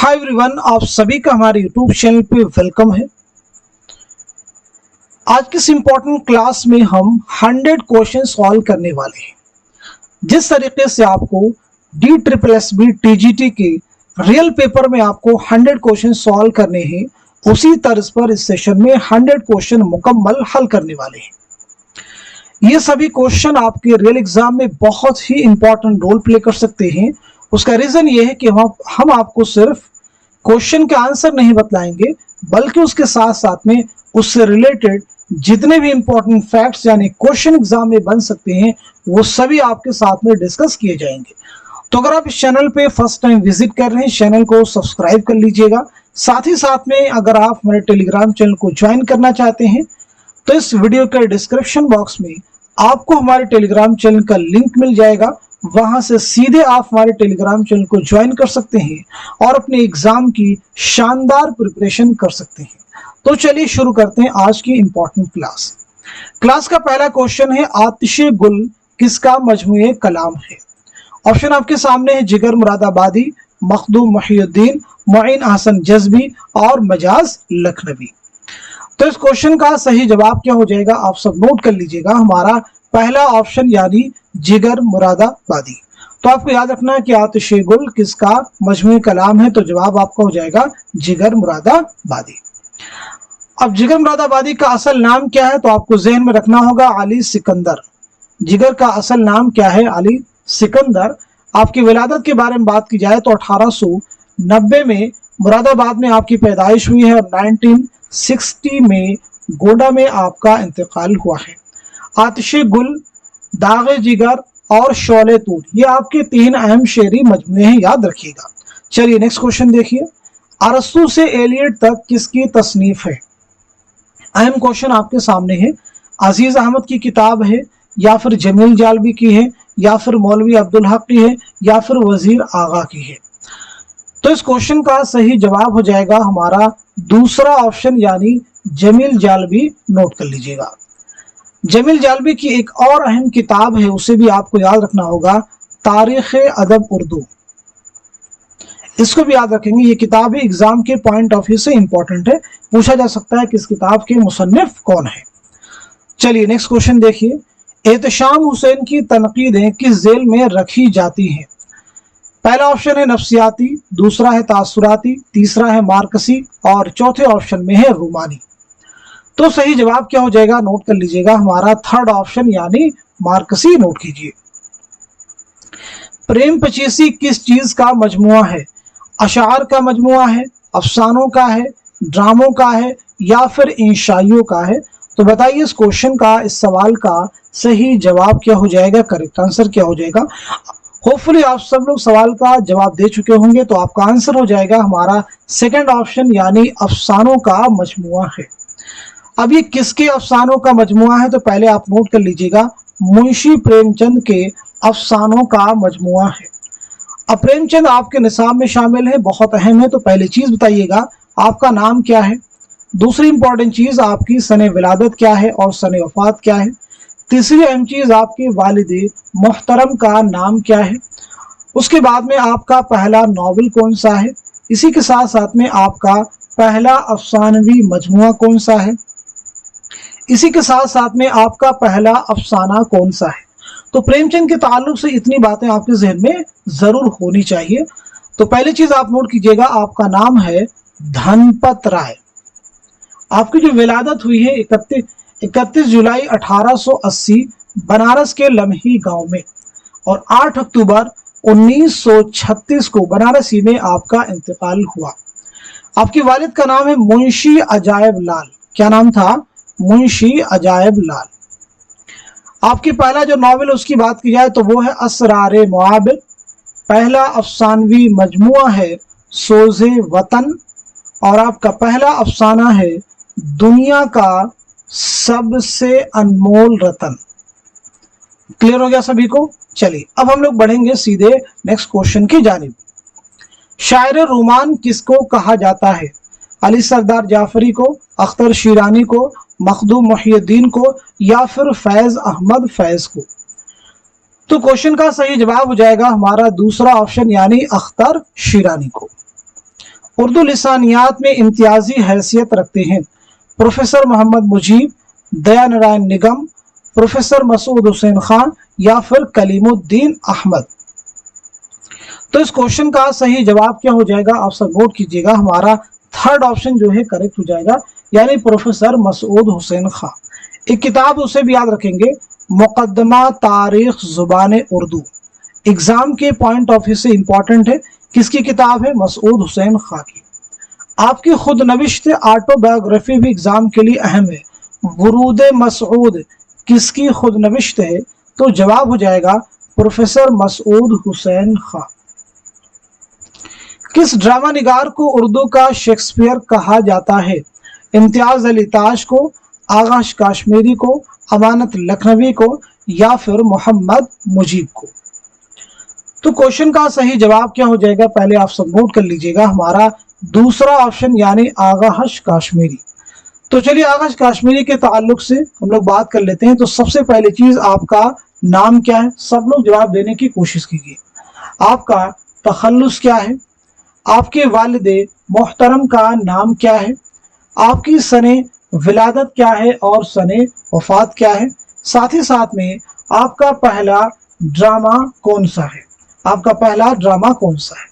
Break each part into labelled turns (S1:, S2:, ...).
S1: Hi everyone, आप सभी का हमारे यूट्यूब चैनल पे वेलकम है। आज की इस इम्पोर्टेंट क्लास में हम 100 क्वेश्चन सॉल्व करने वाले हैं। जिस तरीके से आपको DSSB TGT के रियल पेपर में आपको 100 क्वेश्चन सॉल्व करने हैं, उसी तर्ज पर इस सेशन में 100 क्वेश्चन मुकम्मल हल करने वाले हैं। ये सभी क्वेश्चन आपके रियल एग्जाम में बहुत ही इंपॉर्टेंट रोल प्ले कर सकते हैं। उसका रीजन ये है कि हम आपको सिर्फ क्वेश्चन के आंसर नहीं बतलाएंगे, बल्कि उसके साथ साथ में उससे रिलेटेड जितने भी इंपॉर्टेंट फैक्ट्स यानी क्वेश्चन एग्जाम में बन सकते हैं, वो सभी आपके साथ में डिस्कस किए जाएंगे। तो अगर आप इस चैनल पे फर्स्ट टाइम विजिट कर रहे हैं, चैनल को सब्सक्राइब कर लीजिएगा। साथ ही साथ में अगर आप हमारे टेलीग्राम चैनल को ज्वाइन करना चाहते हैं तो इस वीडियो के डिस्क्रिप्शन बॉक्स में आपको हमारे टेलीग्राम चैनल का लिंक मिल जाएगा। वहां से सीधे आप हमारे टेलीग्राम चैनल को ज्वाइन कर सकते हैं और अपने एग्जाम की शानदार प्रिपरेशन कर सकते हैं। तो चलिए शुरू करते हैं आज की इंपॉर्टेंट क्लास का पहला क्वेश्चन है, आतिशे गुल किसका मजमूए कलाम है? ऑप्शन आपके सामने है, जिगर मुरादाबादी, मखदूम मुहियुद्दीन, मुइन हसन जज्बी और मजाज लखनवी। तो इस क्वेश्चन का सही जवाब क्या हो जाएगा, आप सब नोट कर लीजिएगा। हमारा पहला ऑप्शन यानी जिगर मुरादाबादी। तो आपको याद रखना है कि आतिशे गुल किसका मजमूई कलाम है, तो जवाब आपका हो जाएगा जिगर मुरादाबादी। अब जिगर मुरादाबादी का असल नाम क्या है, तो आपको जहन में रखना होगा अली सिकंदर। जिगर का असल नाम क्या है? अली सिकंदर। आपकी विलादत के बारे में बात की जाए तो 1890 में मुरादाबाद में आपकी पैदाइश हुई है और 1960 में गोंडा में आपका इंतकाल हुआ है। आतिशे गुल, दागे जिगर और शोले तूर, ये आपके 3 अहम शेरी मजमूए हैं, याद रखिएगा। चलिए नेक्स्ट क्वेश्चन देखिए, अरस्तू से एलियट तक किसकी तसनीफ है? अहम क्वेश्चन आपके सामने है। अजीज अहमद की किताब है, या फिर जमील जालबी की है, या फिर मौलवी अब्दुल हक की है, या फिर वजीर आगा की है? तो इस क्वेश्चन का सही जवाब हो जाएगा हमारा दूसरा ऑप्शन यानी जमील जालबी। नोट कर लीजिएगा। जमील जालबी की एक और अहम किताब है, उसे भी आपको याद रखना होगा, तारीख अदब उर्दू। इसको भी याद रखेंगे। ये किताब भी एग्जाम के पॉइंट ऑफ व्यू से इंपॉर्टेंट है, पूछा जा सकता है कि इस किताब के मुसन्निफ कौन है। चलिए नेक्स्ट क्वेश्चन देखिए, एहतशाम हुसैन की तनकीदें किस जेल में रखी जाती हैं? पहला ऑप्शन है नफ्सियाती, दूसरा है तासुराती, तीसरा है मार्कसी और चौथे ऑप्शन में है रूमानी। तो सही जवाब क्या हो जाएगा, नोट कर लीजिएगा, हमारा थर्ड ऑप्शन यानी मार्कसी। नोट कीजिए। प्रेम पचीसी किस चीज का मजमुआ है? अशार का मजमुआ है, अफसानों का है, ड्रामों का है, या फिर इंशाइयों का है? तो बताइए इस क्वेश्चन का, इस सवाल का सही जवाब क्या हो जाएगा, करेक्ट आंसर क्या हो जाएगा? होपफुली आप सब लोग सवाल का जवाब दे चुके होंगे, तो आपका आंसर हो जाएगा हमारा सेकंड ऑप्शन यानी अफसानों का मजमुआ है। अब ये किसके अफसानों का मजमुआ है, तो पहले आप नोट कर लीजिएगा, मुंशी प्रेमचंद के अफसानों का मजमुआ है। अब प्रेमचंद आपके निसाब में शामिल है, बहुत अहम है। तो पहली चीज बताइएगा, आपका नाम क्या है? दूसरी इंपॉर्टेंट चीज, आपकी सने विलादत क्या है और सने वफात क्या है? तीसरी अहम चीज, आपके वालिद मोहतरम का नाम क्या है? उसके बाद में आपका पहला नॉवेल कौन सा है? इसी के साथ साथ में आपका पहला अफसानवी मजमुआ कौन सा है? इसी के साथ साथ में आपका पहला अफसाना कौन सा है? तो प्रेमचंद के ताल्लुक से इतनी बातें आपके जहन में जरूर होनी चाहिए। तो पहली चीज आप नोट कीजिएगा, आपका नाम है धनपत राय। आपकी जो विलादत हुई है 31 जुलाई 1880 बनारस के लम्ही गांव में, और 8 अक्टूबर 1936 को बनारसी में आपका इंतकाल हुआ। आपके वालिद का नाम है मुंशी अजायब लाल। क्या नाम था? मुंशी अजायब लाल। आपकी पहला जो नॉवेल उसकी बात की जाए तो वो है असरारे मुआबिद। पहला अफसानवी मजमुआ है सोज़े वतन, और आपका पहला अफसाना है दुनिया का सबसे अनमोल रतन। क्लियर हो गया सभी को? चलिए अब हम लोग बढ़ेंगे सीधे नेक्स्ट क्वेश्चन की जानिब। शायर रोमान किसको कहा जाता है? अली सरदार जाफरी को, अख्तर शिरानी को, मखदूम मुहियुद्दीन को, या फिर फैज अहमद फैज को? तो क्वेश्चन का सही जवाब हो जाएगा हमारा दूसरा ऑप्शन यानी अख्तर शिरानी को। उर्दू लिसानियात में इम्तियाजी हैसियत रखते हैं? प्रोफेसर मोहम्मद मुजीब, दया नारायण निगम, प्रोफेसर मसूद हुसैन खान या फिर कलीमुद्दीन अहमद। तो इस क्वेश्चन का सही जवाब क्या हो जाएगा, आप सब नोट कीजिएगा, हमारा थर्ड ऑप्शन जो है करेक्ट हो जाएगा, यानी प्रोफेसर मसूद हुसैन खान। एक किताब उसे भी याद रखेंगे, मुकद्दमा तारीख जुबान उर्दू, एग्जाम के पॉइंट ऑफ व्यू से इंपॉर्टेंट है। किसकी किताब है? मसूद हुसैन खान की। आपकी खुद नविश्त ऑटोबायोग्राफी भी एग्जाम के लिए अहम है। वुरूद मसूद किसकी खुद नविश्त है? तो जवाब हो जाएगा प्रोफेसर मसूद हुसैन खान। किस ड्रामा निगार को उर्दू का शेक्सपियर कहा जाता है? इम्तियाज अली ताज को, आगाश काश्मीरी को, अमानत लखनवी को या फिर मोहम्मद मुजीब को। तो क्वेश्चन का सही जवाब क्या हो जाएगा, पहले आप सब नोट कर लीजिएगा, हमारा दूसरा ऑप्शन यानी आगाश काश्मीरी। तो चलिए आगाश काश्मीरी के ताल्लुक से हम लोग बात कर लेते हैं। तो सबसे पहली चीज, आपका नाम क्या है? सब लोग जवाब देने की कोशिश कीजिए। आपका तखल्लुस क्या है? आपके वालिदे मोहतरम का नाम क्या है? आपकी सने विलादत क्या है और सने वफात क्या है? साथ ही साथ में आपका पहला ड्रामा कौन सा है? आपका पहला ड्रामा कौन सा है?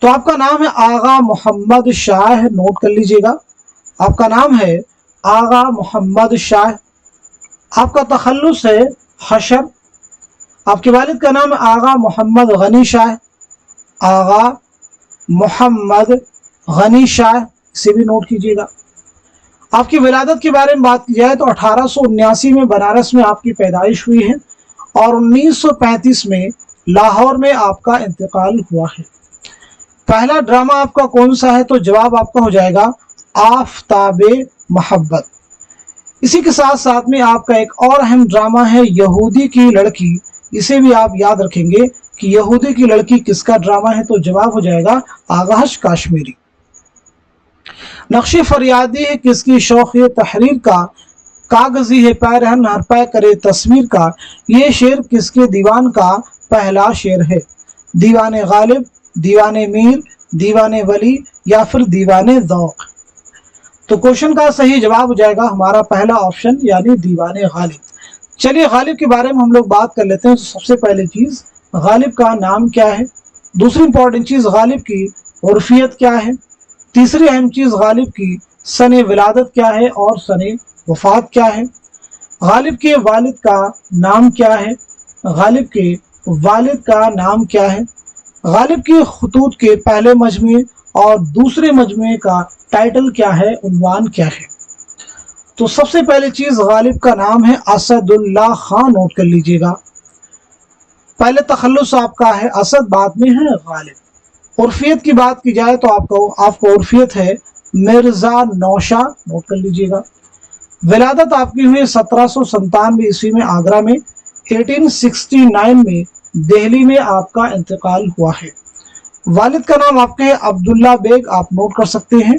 S1: तो आपका नाम है आगा मोहम्मद शाह, नोट कर लीजिएगा, आपका नाम है आगा मोहम्मद शाह। आपका तखल्लुस है हशर। आपके वालिद का नाम है आगा मोहम्मद गनी शाह, आगा मोहम्मद गनी शाह, इसे भी नोट कीजिएगा। आपकी विलादत के बारे में बात की जाए तो 1879 में बनारस में आपकी पैदाइश हुई है और 1935 में लाहौर में आपका इंतकाल हुआ है। पहला ड्रामा आपका कौन सा है? तो जवाब आपका हो जाएगा आफताबे मोहब्बत। इसी के साथ साथ में आपका एक और अहम ड्रामा है यहूदी की लड़की, इसे भी आप याद रखेंगे कि यहूदी की लड़की किसका ड्रामा है? तो जवाब हो जाएगा आगाश काश्मीरी। नक्शे फरियादी है किसकी शौक़ तहरीर का? कागजी है पैरहन हर पै करे तस्वीर का, ये शेर किसके दीवान का पहला शेर है? दीवाने गालिब, दीवाने मीर, दीवाने वली या फिर दीवाने ज़ौक़। तो क्वेश्चन का सही जवाब हो जाएगा हमारा पहला ऑप्शन यानी दीवाने गालिब। चलिए गालिब के बारे में हम लोग बात कर लेते हैं। तो सबसे पहली चीज, गालिब का नाम क्या है? दूसरी इंपॉर्टेंट चीज, गालिब की उर्फियत क्या है? तीसरी अहम चीज, गालिब की सने विलादत क्या है और सने वफात क्या है? गालिब के वालिद का नाम क्या है? गालिब के वालिद का नाम क्या है? गालिब के खतूत के पहले मजमुए और दूसरे मजमुए का टाइटल क्या है, उन्वान क्या है? तो सबसे पहली चीज, गालिब का नाम है असदुल्ला खान, नोट कर लीजिएगा। पहले तखल्लुस आपका है असद, बाद में है गालिब। उर्फियत की बात की जाए तो आपको उर्फियत है मिर्जा नौशा, नोट कर लीजिएगा। विलादत आपकी हुई 1797 ईस्वी में आगरा में, 1869 में दिल्ली में आपका इंतकाल हुआ है। वालिद का नाम आपके है अब्दुल्ला बेग, आप नोट कर सकते हैं।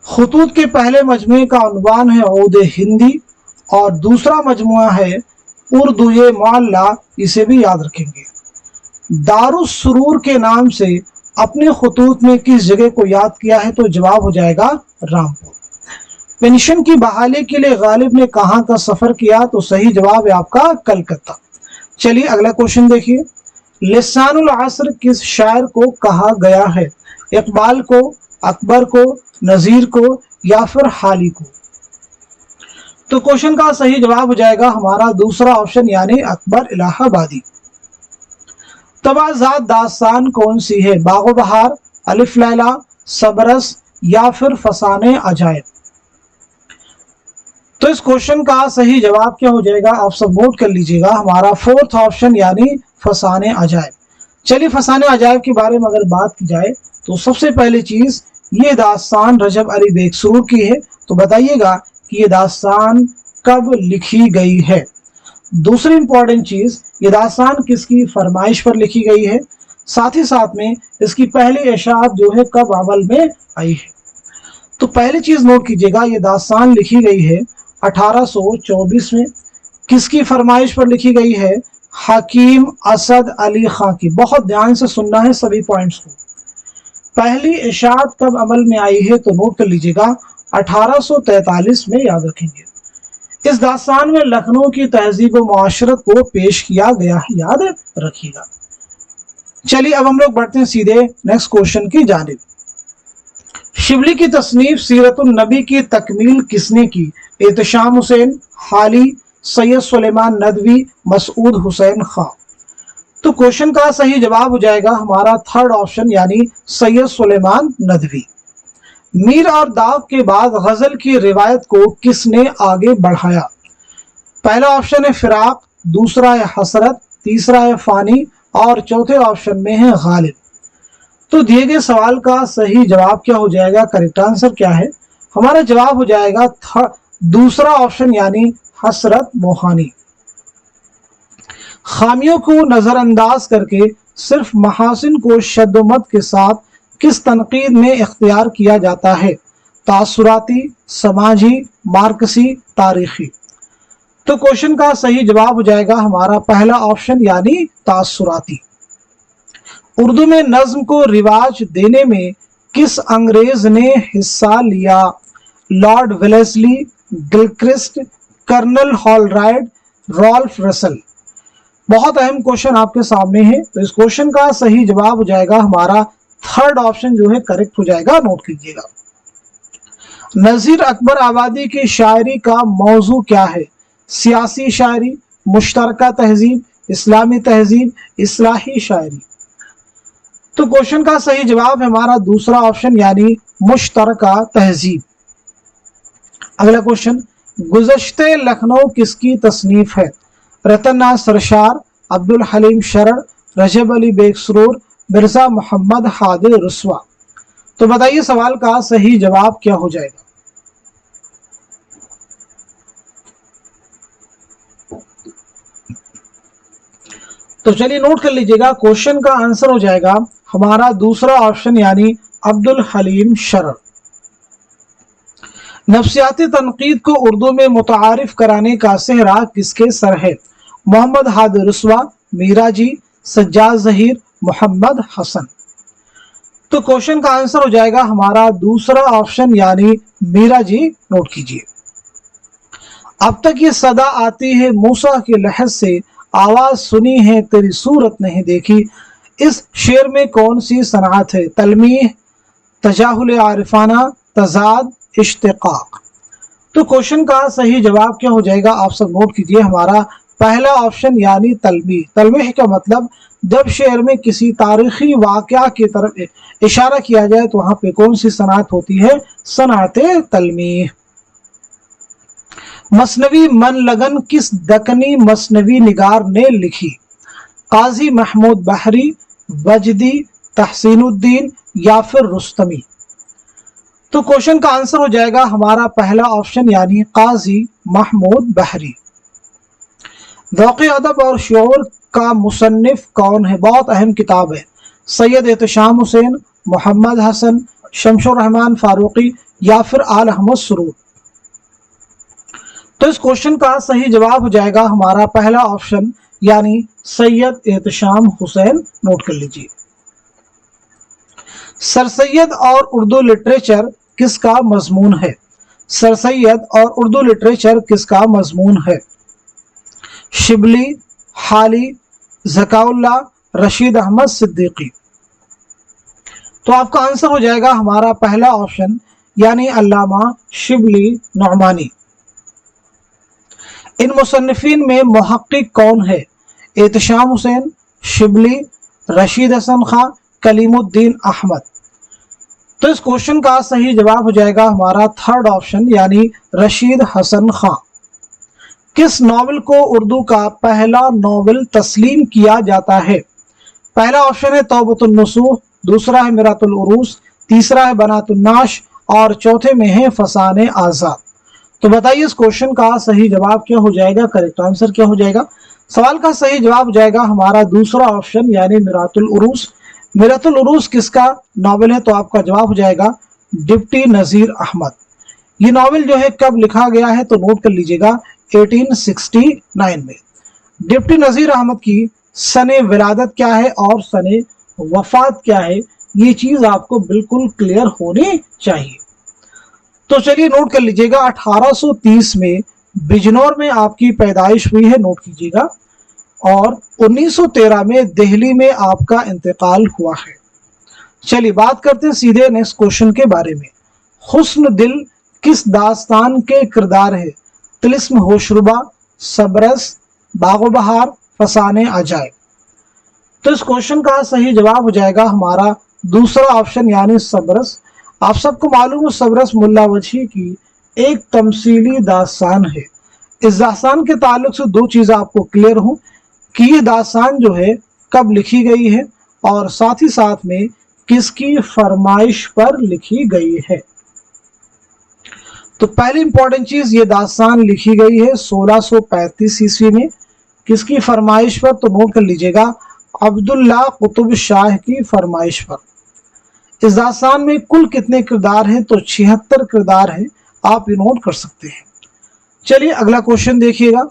S1: खतूत के पहले मजमुए का उन्वान है औद हिंदी और दूसरा मजमुआ है उर्दू ये मुअल्ला, इसे भी याद रखेंगे। दारुस सुरूर के नाम से अपने खतूत में किस जगह को याद किया है? तो जवाब हो जाएगा रामपुर। पेंशन की बहाली के लिए गालिब ने कहाँ का सफर किया? तो सही जवाब है आपका कलकत्ता। चलिए अगला क्वेश्चन देखिए, लिसानुल असर किस शायर को कहा गया है? इकबाल को, अकबर को, नजीर को या फिर हाली को? तो क्वेश्चन का सही जवाब हो जाएगा हमारा दूसरा ऑप्शन यानी अकबर इलाहाबादी। तवाज़ात दास्तान कौन सी है? बागो बहार, अलिफ लैला, सबरस या फिर फसाने अजायब? तो इस क्वेश्चन का सही जवाब क्या हो जाएगा, आप सब नोट कर लीजिएगा, हमारा फोर्थ ऑप्शन यानी फसाने अजायब। चलिए फसाने अजायब के बारे में अगर बात की जाए तो सबसे पहली चीज, ये दास्तान रजब अली बेग सुरूर की है, तो बताइएगा कि ये दास्तान कब लिखी गई है। दूसरी इंपॉर्टेंट चीज, ये दास्तान किसकी फरमाइश पर लिखी गई है, साथ ही साथ में इसकी पहली इशाअत जो है कब अमल में आई है। तो पहली चीज नोट कीजिएगा, ये दास्तान लिखी गई है 1824 में। किसकी फरमाइश पर लिखी गई है? हकीम असद अली खां की। बहुत ध्यान से सुनना है सभी पॉइंट्स को। पहली इशाअत कब अमल में आई है, तो नोट कर लीजिएगा 1843 में, याद रखेंगे। इस दास्तान में लखनऊ की तहजीब व मुआशरत को पेश किया गया है, याद रखिएगा। चलिए अब हम लोग बढ़ते हैं सीधे नेक्स्ट क्वेश्चन की जानिब। शिबली की तसनीफ सीरतुन नबी की तकमील किसने की? एहतशाम हुसैन, हाली, सैयद सुलेमान नदवी, मसूद हुसैन खां। तो क्वेश्चन का सही जवाब हो जाएगा हमारा थर्ड ऑप्शन, यानी सैयद सुलेमान नदवी। मीर और दाग के बाद गजल की रिवायत को किसने आगे बढ़ाया? पहला ऑप्शन है फिराक, दूसरा है हसरत, तीसरा है फानी और चौथे ऑप्शन में है गालिब। तो दिए गए सवाल का सही जवाब क्या हो जाएगा? करेक्ट आंसर क्या है? हमारा जवाब हो जाएगा दूसरा ऑप्शन, यानी हसरत मोहानी। खामियों को नजरअंदाज करके सिर्फ महासिन को शद्दोमत के साथ किस तनकीद में इख्तियार किया जाता है? तासुराती, समाजी, मार्कसी, तारीखी। तो क्वेश्चन का सही जवाब हो जाएगा हमारा पहला ऑप्शन, यानी तासुराती। उर्दू में नज्म को रिवाज देने में किस अंग्रेज ने हिस्सा लिया? Lord Wellesley, Gilchrist, colonel Holroyd, Ralph Russell. बहुत अहम क्वेश्चन आपके सामने है, तो इस क्वेश्चन का सही जवाब हो जाएगा हमारा थर्ड ऑप्शन जो है करेक्ट हो जाएगा, नोट कीजिएगा। नजीर अकबर आबादी की शायरी का मौजू क्या है? सियासी शायरी, मुश्तरका तहजीब, इस्लामी तहजीब, इस्लाही शायरी। तो क्वेश्चन का सही जवाब है हमारा दूसरा ऑप्शन, यानी मुश्तरका तहजीब। अगला क्वेश्चन, गुज़श्ते लखनऊ किसकी तसनीफ है? रतन नाज सरशार, अब्दुल हलीम शरण, रजब अली बेग सरूर, मिर्जा मोहम्मद हादिर रुस्वा। तो बताइए सवाल का सही जवाब क्या हो जाएगा? तो चलिए नोट कर लीजिएगा, क्वेश्चन का आंसर हो जाएगा हमारा दूसरा ऑप्शन, यानी अब्दुल हलीम शरण। नफ्सियाती तनकीद को उर्दू में मुतारिफ कराने का सेहरा किसके सर है? मोहम्मद हादिर रुस्वा, मीरा जी, सज्जाद जहीर, मोहम्मद हसन। तो क्वेश्चन का आंसर हो जाएगा हमारा दूसरा ऑप्शन, यानी मीरा जी, नोट कीजिए। अब तक ये सदा आती है मूसा के लहज से, आवाज सुनी है तेरी सूरत नहीं देखी। इस शेर में कौन सी सनात है? तलमीह, तजाहुल आरिफाना, तजाद, इश्तिकाक। तो क्वेश्चन का सही जवाब क्या हो जाएगा? आप सब नोट कीजिए, हमारा पहला ऑप्शन, यानी तलमीह। तलमीह का मतलब जब शेर में किसी तारीखी वाकया की तरफ इशारा किया जाए तो वहां पे कौन सी सनात होती है? सनात तलमीह। मसनवी मन लगन किस दकनी मसनवी निगार ने लिखी? काजी महमूद बहरी, वजदी, तहसीनुद्दीन या फिर रुस्तमी। तो क्वेश्चन का आंसर हो जाएगा हमारा पहला ऑप्शन, यानी काजी महमूद बहरी। ज़ौक़ अदब और शऊर का मुसन्निफ कौन है? बहुत अहम किताब है। सैयद एहतशाम हुसैन, मोहम्मद हसन, शमशुर रहमान फारूकी या फिर आल अहमद सुरूर। तो इस क्वेश्चन का सही जवाब हो जाएगा हमारा पहला ऑप्शन, यानी सैयद एहतशाम हुसैन, नोट कर लीजिए। सर सैयद और उर्दू लिटरेचर किसका मजमून है? सर सैयद और उर्दू लिटरेचर किसका मजमून है? शिबली, हाली, ज़काउल्लाह, रशीद अहमद सिद्दीकी। तो आपका आंसर हो जाएगा हमारा पहला ऑप्शन, यानी अल्लामा शिबली नौमानी। इन मुसन्निफीन में मुहक्किक कौन है? एहतशाम हुसैन, शिबली, रशीद हसन खां, कलीमुद्दीन अहमद। तो इस क्वेश्चन का सही जवाब हो जाएगा हमारा थर्ड ऑप्शन, यानी रशीद हसन खां। किस नावल को उर्दू का पहला नावल तस्लीम किया जाता है? पहला ऑप्शन है तौबतुन नसूह, दूसरा है मिरातुल उरूस, तीसरा है बनातुन नाश और चौथे में है फसाने आजाद। तो बताइए इस क्वेश्चन का सही जवाब क्या हो जाएगा? करेक्ट आंसर क्या हो जाएगा? सवाल का सही जवाब हो जाएगा हमारा दूसरा ऑप्शन, यानी मिरातुल उरूस। मिरातुल उरूस किसका नावल है? तो आपका जवाब हो जाएगा डिप्टी नज़ीर अहमद। ये नावल जो है कब लिखा गया है? तो नोट कर लीजिएगा 1869 में। डिप्टी नज़ीर अहमद की सने विलादत क्या है और सने वफात क्या है, ये चीज आपको बिल्कुल क्लियर होनी चाहिए। तो चलिए नोट कर लीजिएगा, 1830 में बिजनौर में आपकी पैदाइश हुई है, नोट कीजिएगा, और 1913 में दिल्ली में आपका इंतकाल हुआ है। चलिए बात करते हैं सीधे नेक्स्ट क्वेश्चन के बारे में। हुस्न दिल किस दास्तान के किरदार है? तिलिस्म होशरुबा, सबरस, बागो बहार, फसाने अजायब। तो इस क्वेश्चन का सही जवाब हो जाएगा हमारा दूसरा ऑप्शन यानी सबरस। आप सबको मालूम है सबरस मुल्ला वजही की एक तमसीली दास्तान है। इस दास्तान के ताल्लुक से दो चीज़ आपको क्लियर हो कि ये दास्तान जो है कब लिखी गई है और साथ ही साथ में किसकी फरमाइश पर लिखी गई है। तो पहली इंपॉर्टेंट चीज, ये दास्तान लिखी गई है 1635 ईस्वी में। किसकी फरमाइश पर? तो नोट कर लीजिएगा, अब्दुल्ला कुतुब शाह की फरमाइश पर। इस दास्तान में कुल कितने किरदार हैं? तो 76 किरदार हैं, आप ये नोट कर सकते हैं। चलिए अगला क्वेश्चन देखिएगा।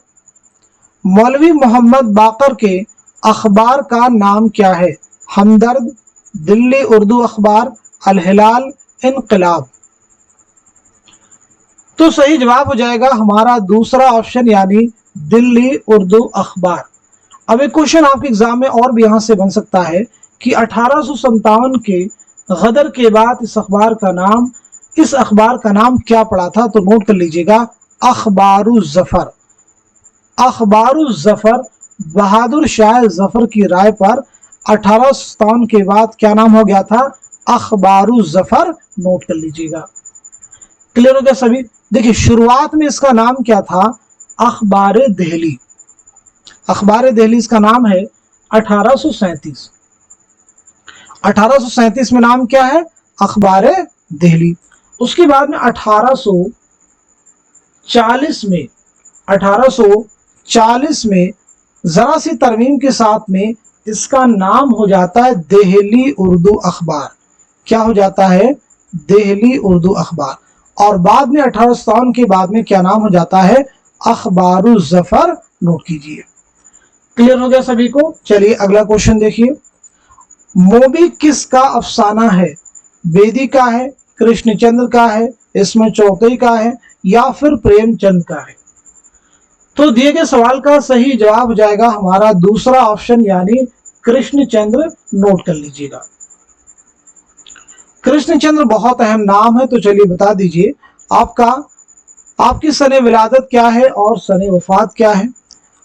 S1: मौलवी मोहम्मद बाकर के अखबार का नाम क्या है? हमदर्द, दिल्ली उर्दू अखबार, अल हिलाल, इनकलाब। तो सही जवाब हो जाएगा हमारा दूसरा ऑप्शन यानी दिल्ली उर्दू अखबार। अब एक क्वेश्चन आपके एग्जाम में और भी यहां से बन सकता है कि 1857 के गदर के बाद इस अखबार का नाम क्या पड़ा था? तो नोट कर लीजिएगा, अखबारुज जफर। अखबारुज जफर बहादुर शाह जफर की राय पर 1857 के बाद क्या नाम हो गया था? अखबारुज जफर। नोट कर लीजिएगा। क्लियर हो गया सभी? देखिए शुरुआत में इसका नाम क्या था? अखबार दिल्ली। अखबार दिल्ली इसका नाम है 1837। 1837 में नाम क्या है? अखबार दिल्ली। उसके बाद में 1840 में जरा सी तरमीम के साथ में इसका नाम हो जाता है दिल्ली उर्दू अखबार। क्या हो जाता है? दिल्ली उर्दू अखबार। और बाद में 1857 के बाद में क्या नाम हो जाता है? अखबारुज जफर। नोट कीजिए। क्लियर हो गया सभी को? चलिए अगला क्वेश्चन देखिए। मोबी किसका अफसाना है? बेदी का है, कृष्णचंद्र का है, इसमें चौथई का है, या फिर प्रेमचंद का है? तो दिए गए सवाल का सही जवाब हो जाएगा हमारा दूसरा ऑप्शन यानी कृष्णचंद्र। नोट कर लीजिएगा। कृष्णचंद्र बहुत अहम नाम है, तो चलिए बता दीजिए आपकी सने विलादत क्या है और सने वफात क्या है?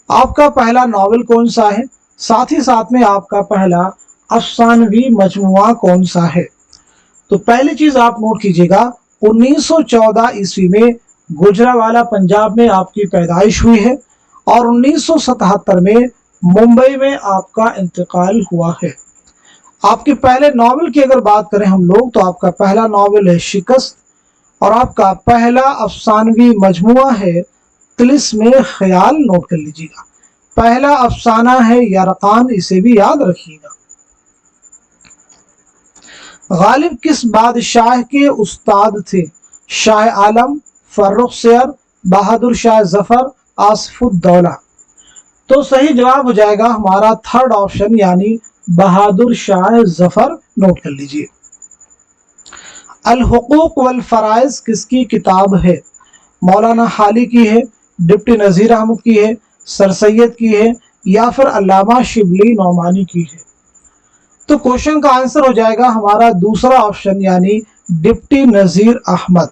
S1: आपका पहला नॉवेल कौन सा है? साथ ही साथ में आपका पहला अफसानवी मजमुआ कौन सा है? तो पहली चीज आप नोट कीजिएगा, 1914 ईस्वी में गुजरावाला पंजाब में आपकी पैदाइश हुई है और 1977 में मुंबई में आपका इंतकाल हुआ है। आपके पहले नॉवेल की अगर बात करें हम लोग, तो आपका पहला नॉवेल है शिकस्त और आपका पहला अफसानवी मजमुआ है तिलिस्म ख्याल। नोट कर लीजिएगा। पहला अफसाना है यरकान, इसे भी याद रखिएगा। गालिब किस बादशाह के उस्ताद थे? शाह आलम, फर्रुख सैयर, बहादुर शाह जफर, आसिफुद्दौला। तो सही जवाब हो जाएगा हमारा थर्ड ऑप्शन यानी बहादुर शाह जफर। नोट कर लीजिए। अल हुकूक वल फराइज किसकी किताब है? मौलाना हाली की है, डिप्टी नज़ीर अहमद की है, सर सैयद की है, या फिर अल्लामा शिबली नौमानी की है? तो क्वेश्चन का आंसर हो जाएगा हमारा दूसरा ऑप्शन यानी डिप्टी नज़ीर अहमद।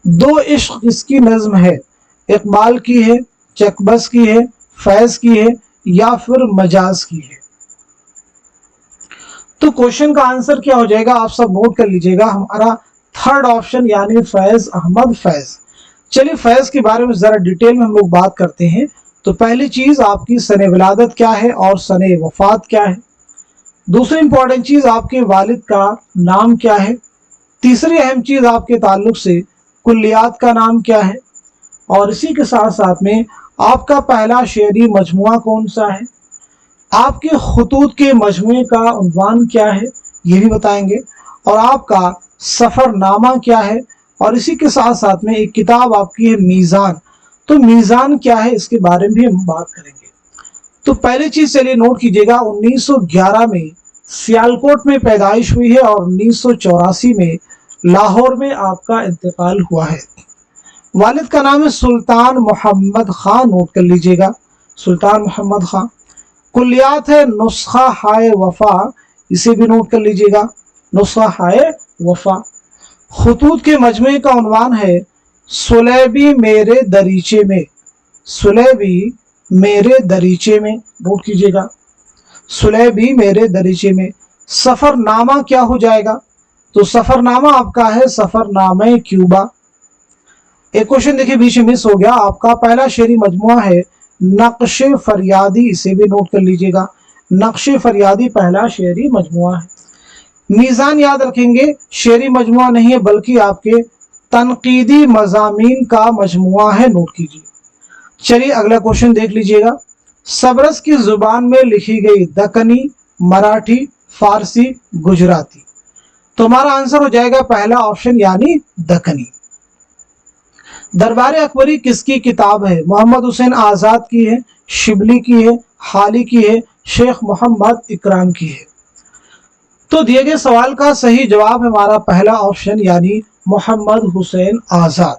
S1: दो इश्क किसकी नज्म है? इकबाल की है, चकबस की है, फैज की है, या फिर मजाज की है? तो क्वेश्चन का आंसर क्या हो जाएगा? आप सब नोट कर लीजिएगा, हमारा थर्ड ऑप्शन यानी फैज अहमद फैज। चलिए फैज के बारे में जरा डिटेल में हम लोग बात करते हैं। तो पहली चीज आपकी सने विलादत क्या है और सने वफात क्या है? दूसरी इंपॉर्टेंट चीज आपके वालिद का नाम क्या है? तीसरी अहम चीज आपके ताल्लुक से कुल्लियात का नाम क्या है? और इसी के साथ साथ में आपका पहला शेरी मजमुआ कौन सा है? आपके खुतूत के मजमुए का उन्वान क्या है, ये भी बताएंगे। और आपका सफरनामा क्या है? और इसी के साथ साथ में एक किताब आपकी है मीज़ान। तो मीज़ान क्या है, इसके बारे में भी हम बात करेंगे। तो पहली चीज चलिए नोट कीजिएगा, 1911 में सियालकोट में पैदाइश हुई है और 1984 में लाहौर में आपका इंतकाल हुआ है। वालिद का नाम है सुल्तान मोहम्मद खां, नोट कर लीजिएगा, सुल्तान मोहम्मद खां। कुलियात है नुस्खा हाय वफा, इसे भी नोट कर लीजिएगा, नुस्खा हाय वफा। खुतूत के मजमे का उन्वान है सुलेबी मेरे दरीचे में, सुलेबी मेरे दरीचे में, नोट कीजिएगा, सुलेबी मेरे दरीचे में। सफरनामा क्या हो जाएगा? तो सफरनामा आपका है सफरनामे क्यूबा। एक क्वेश्चन देखिए बीच में मिस हो गया, आपका पहला शेरी मजमुआ है नक्शे फरियादी, इसे भी नोट कर लीजिएगा, नक्शे फरियादी पहला शेरी मजमुआ है। मीज़ान याद रखेंगे, शेरी मजमुआ नहीं है बल्कि आपके तनकीदी मज़ामीन का मजमुआ है, नोट कीजिए। चलिए अगला क्वेश्चन देख लीजिएगा। सबरस की जुबान में लिखी गई दक्कनी, मराठी, फारसी, गुजराती। तो हमारा आंसर हो जाएगा पहला ऑप्शन यानी दक्कनी। दरबार अकबरी किसकी किताब है? मोहम्मद हुसैन आजाद की है, शिबली की है, हाली की है, शेख मोहम्मद इकराम की है। तो दिए गए सवाल का सही जवाब है हमारा पहला ऑप्शन यानी मोहम्मद हुसैन आजाद।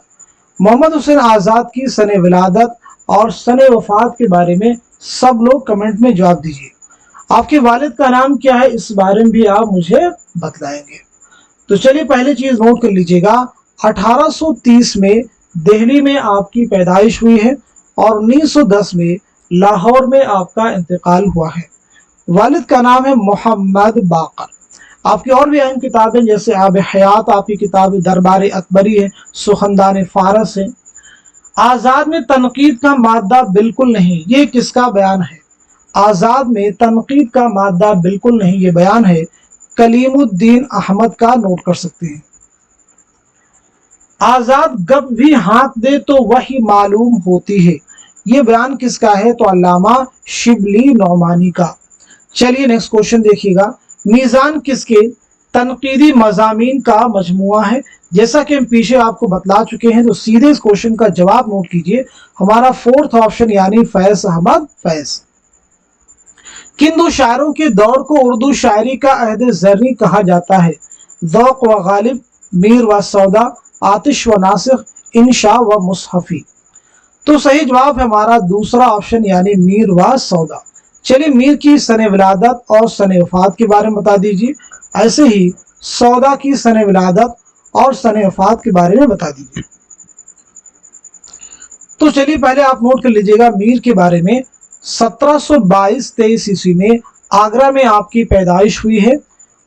S1: मोहम्मद हुसैन आजाद की सने विलादत और सने वफात के बारे में सब लोग कमेंट में जवाब दीजिए। आपके वालिद का नाम क्या है, इस बारे में भी आप मुझे बतलाएंगे। तो चलिए पहली चीज नोट कर लीजिएगा, 1830 में दिल्ली में आपकी पैदाइश हुई है और 1910 में लाहौर में आपका इंतकाल हुआ है। वालिद का नाम है मोहम्मद बाकर। आपकी और भी अहम किताबें जैसे आब हयात, आपकी किताब दरबार अकबरी है, सुखनदान फारस है। आज़ाद में तनकीद का मादा बिल्कुल नहीं, ये किसका बयान है? आज़ाद में तनकीद का मादा बिल्कुल नहीं, ये बयान है कलीमुद्दीन अहमद का, नोट कर सकते हैं। आज़ाद गप भी हाथ दे तो वही मालूम होती है, ये बयान किसका है? तो अल्लामा शिबली नौमानी का। चलिए नेक्स्ट क्वेश्चन देखिएगा, मीज़ान किसके तनकीदी मज़ामीन का मजमुआ है? जैसा कि हम पीछे आपको बतला चुके हैं, तो सीधे इस क्वेश्चन का जवाब नोट कीजिए, हमारा फोर्थ ऑप्शन यानी फैज अहमद फैज। किन दो शायरों के दौर को उर्दू शायरी का अहद ज़र्री कहा जाता है? ज़ौक़ व गालिब, मीर व सौदा, आतिश व नासिख, इंशा व मुसहफ़ी। तो सही जवाब है हमारा दूसरा ऑप्शन यानी मीर व सौदा। चलिए मीर की सने विलादत और सने वफात के बारे में बता दीजिए, ऐसे ही सौदा की सने विलादत और सने वफात के बारे में बता दीजिए। तो चलिए पहले आप नोट कर लीजिएगा मीर के बारे में। 1722-23 ईस्वी में आगरा में आपकी पैदाइश हुई है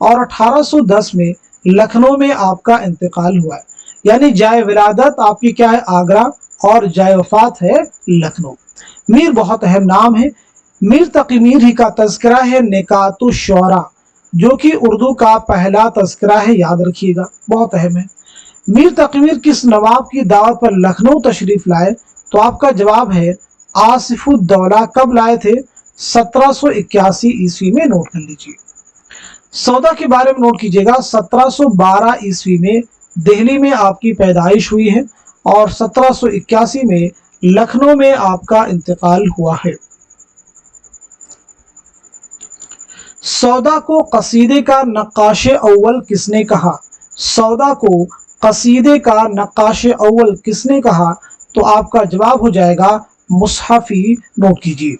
S1: और 1810 में लखनऊ में आपका इंतकाल हुआ है, यानी जाए विलादत आपकी क्या है? आगरा, और जाए वफात है लखनऊ। मीर बहुत अहम नाम है। मीर तकी मीर ही का तज़किरा है निकातुश शुअरा, जो कि उर्दू का पहला तज़किरा है, याद रखिएगा, बहुत अहम है। मीर तकी मीर किस नवाब की दावत पर लखनऊ तशरीफ लाए? तो आपका जवाब है आसिफुद्दौला। कब लाए थे? 1781 ईस्वी में, नोट कर लीजिए। सौदा के बारे में नोट कीजिएगा, 1712 ईस्वी में दिल्ली में आपकी पैदाइश हुई है और 1781 में लखनऊ में आपका इंतकाल हुआ है। सौदा को कसीदे का नक्काश अव्वल किसने कहा? सौदा को कसीदे का नक्काश अव्वल किसने कहा? तो आपका जवाब हो जाएगा मुसहफ़ी, नोट कीजिए।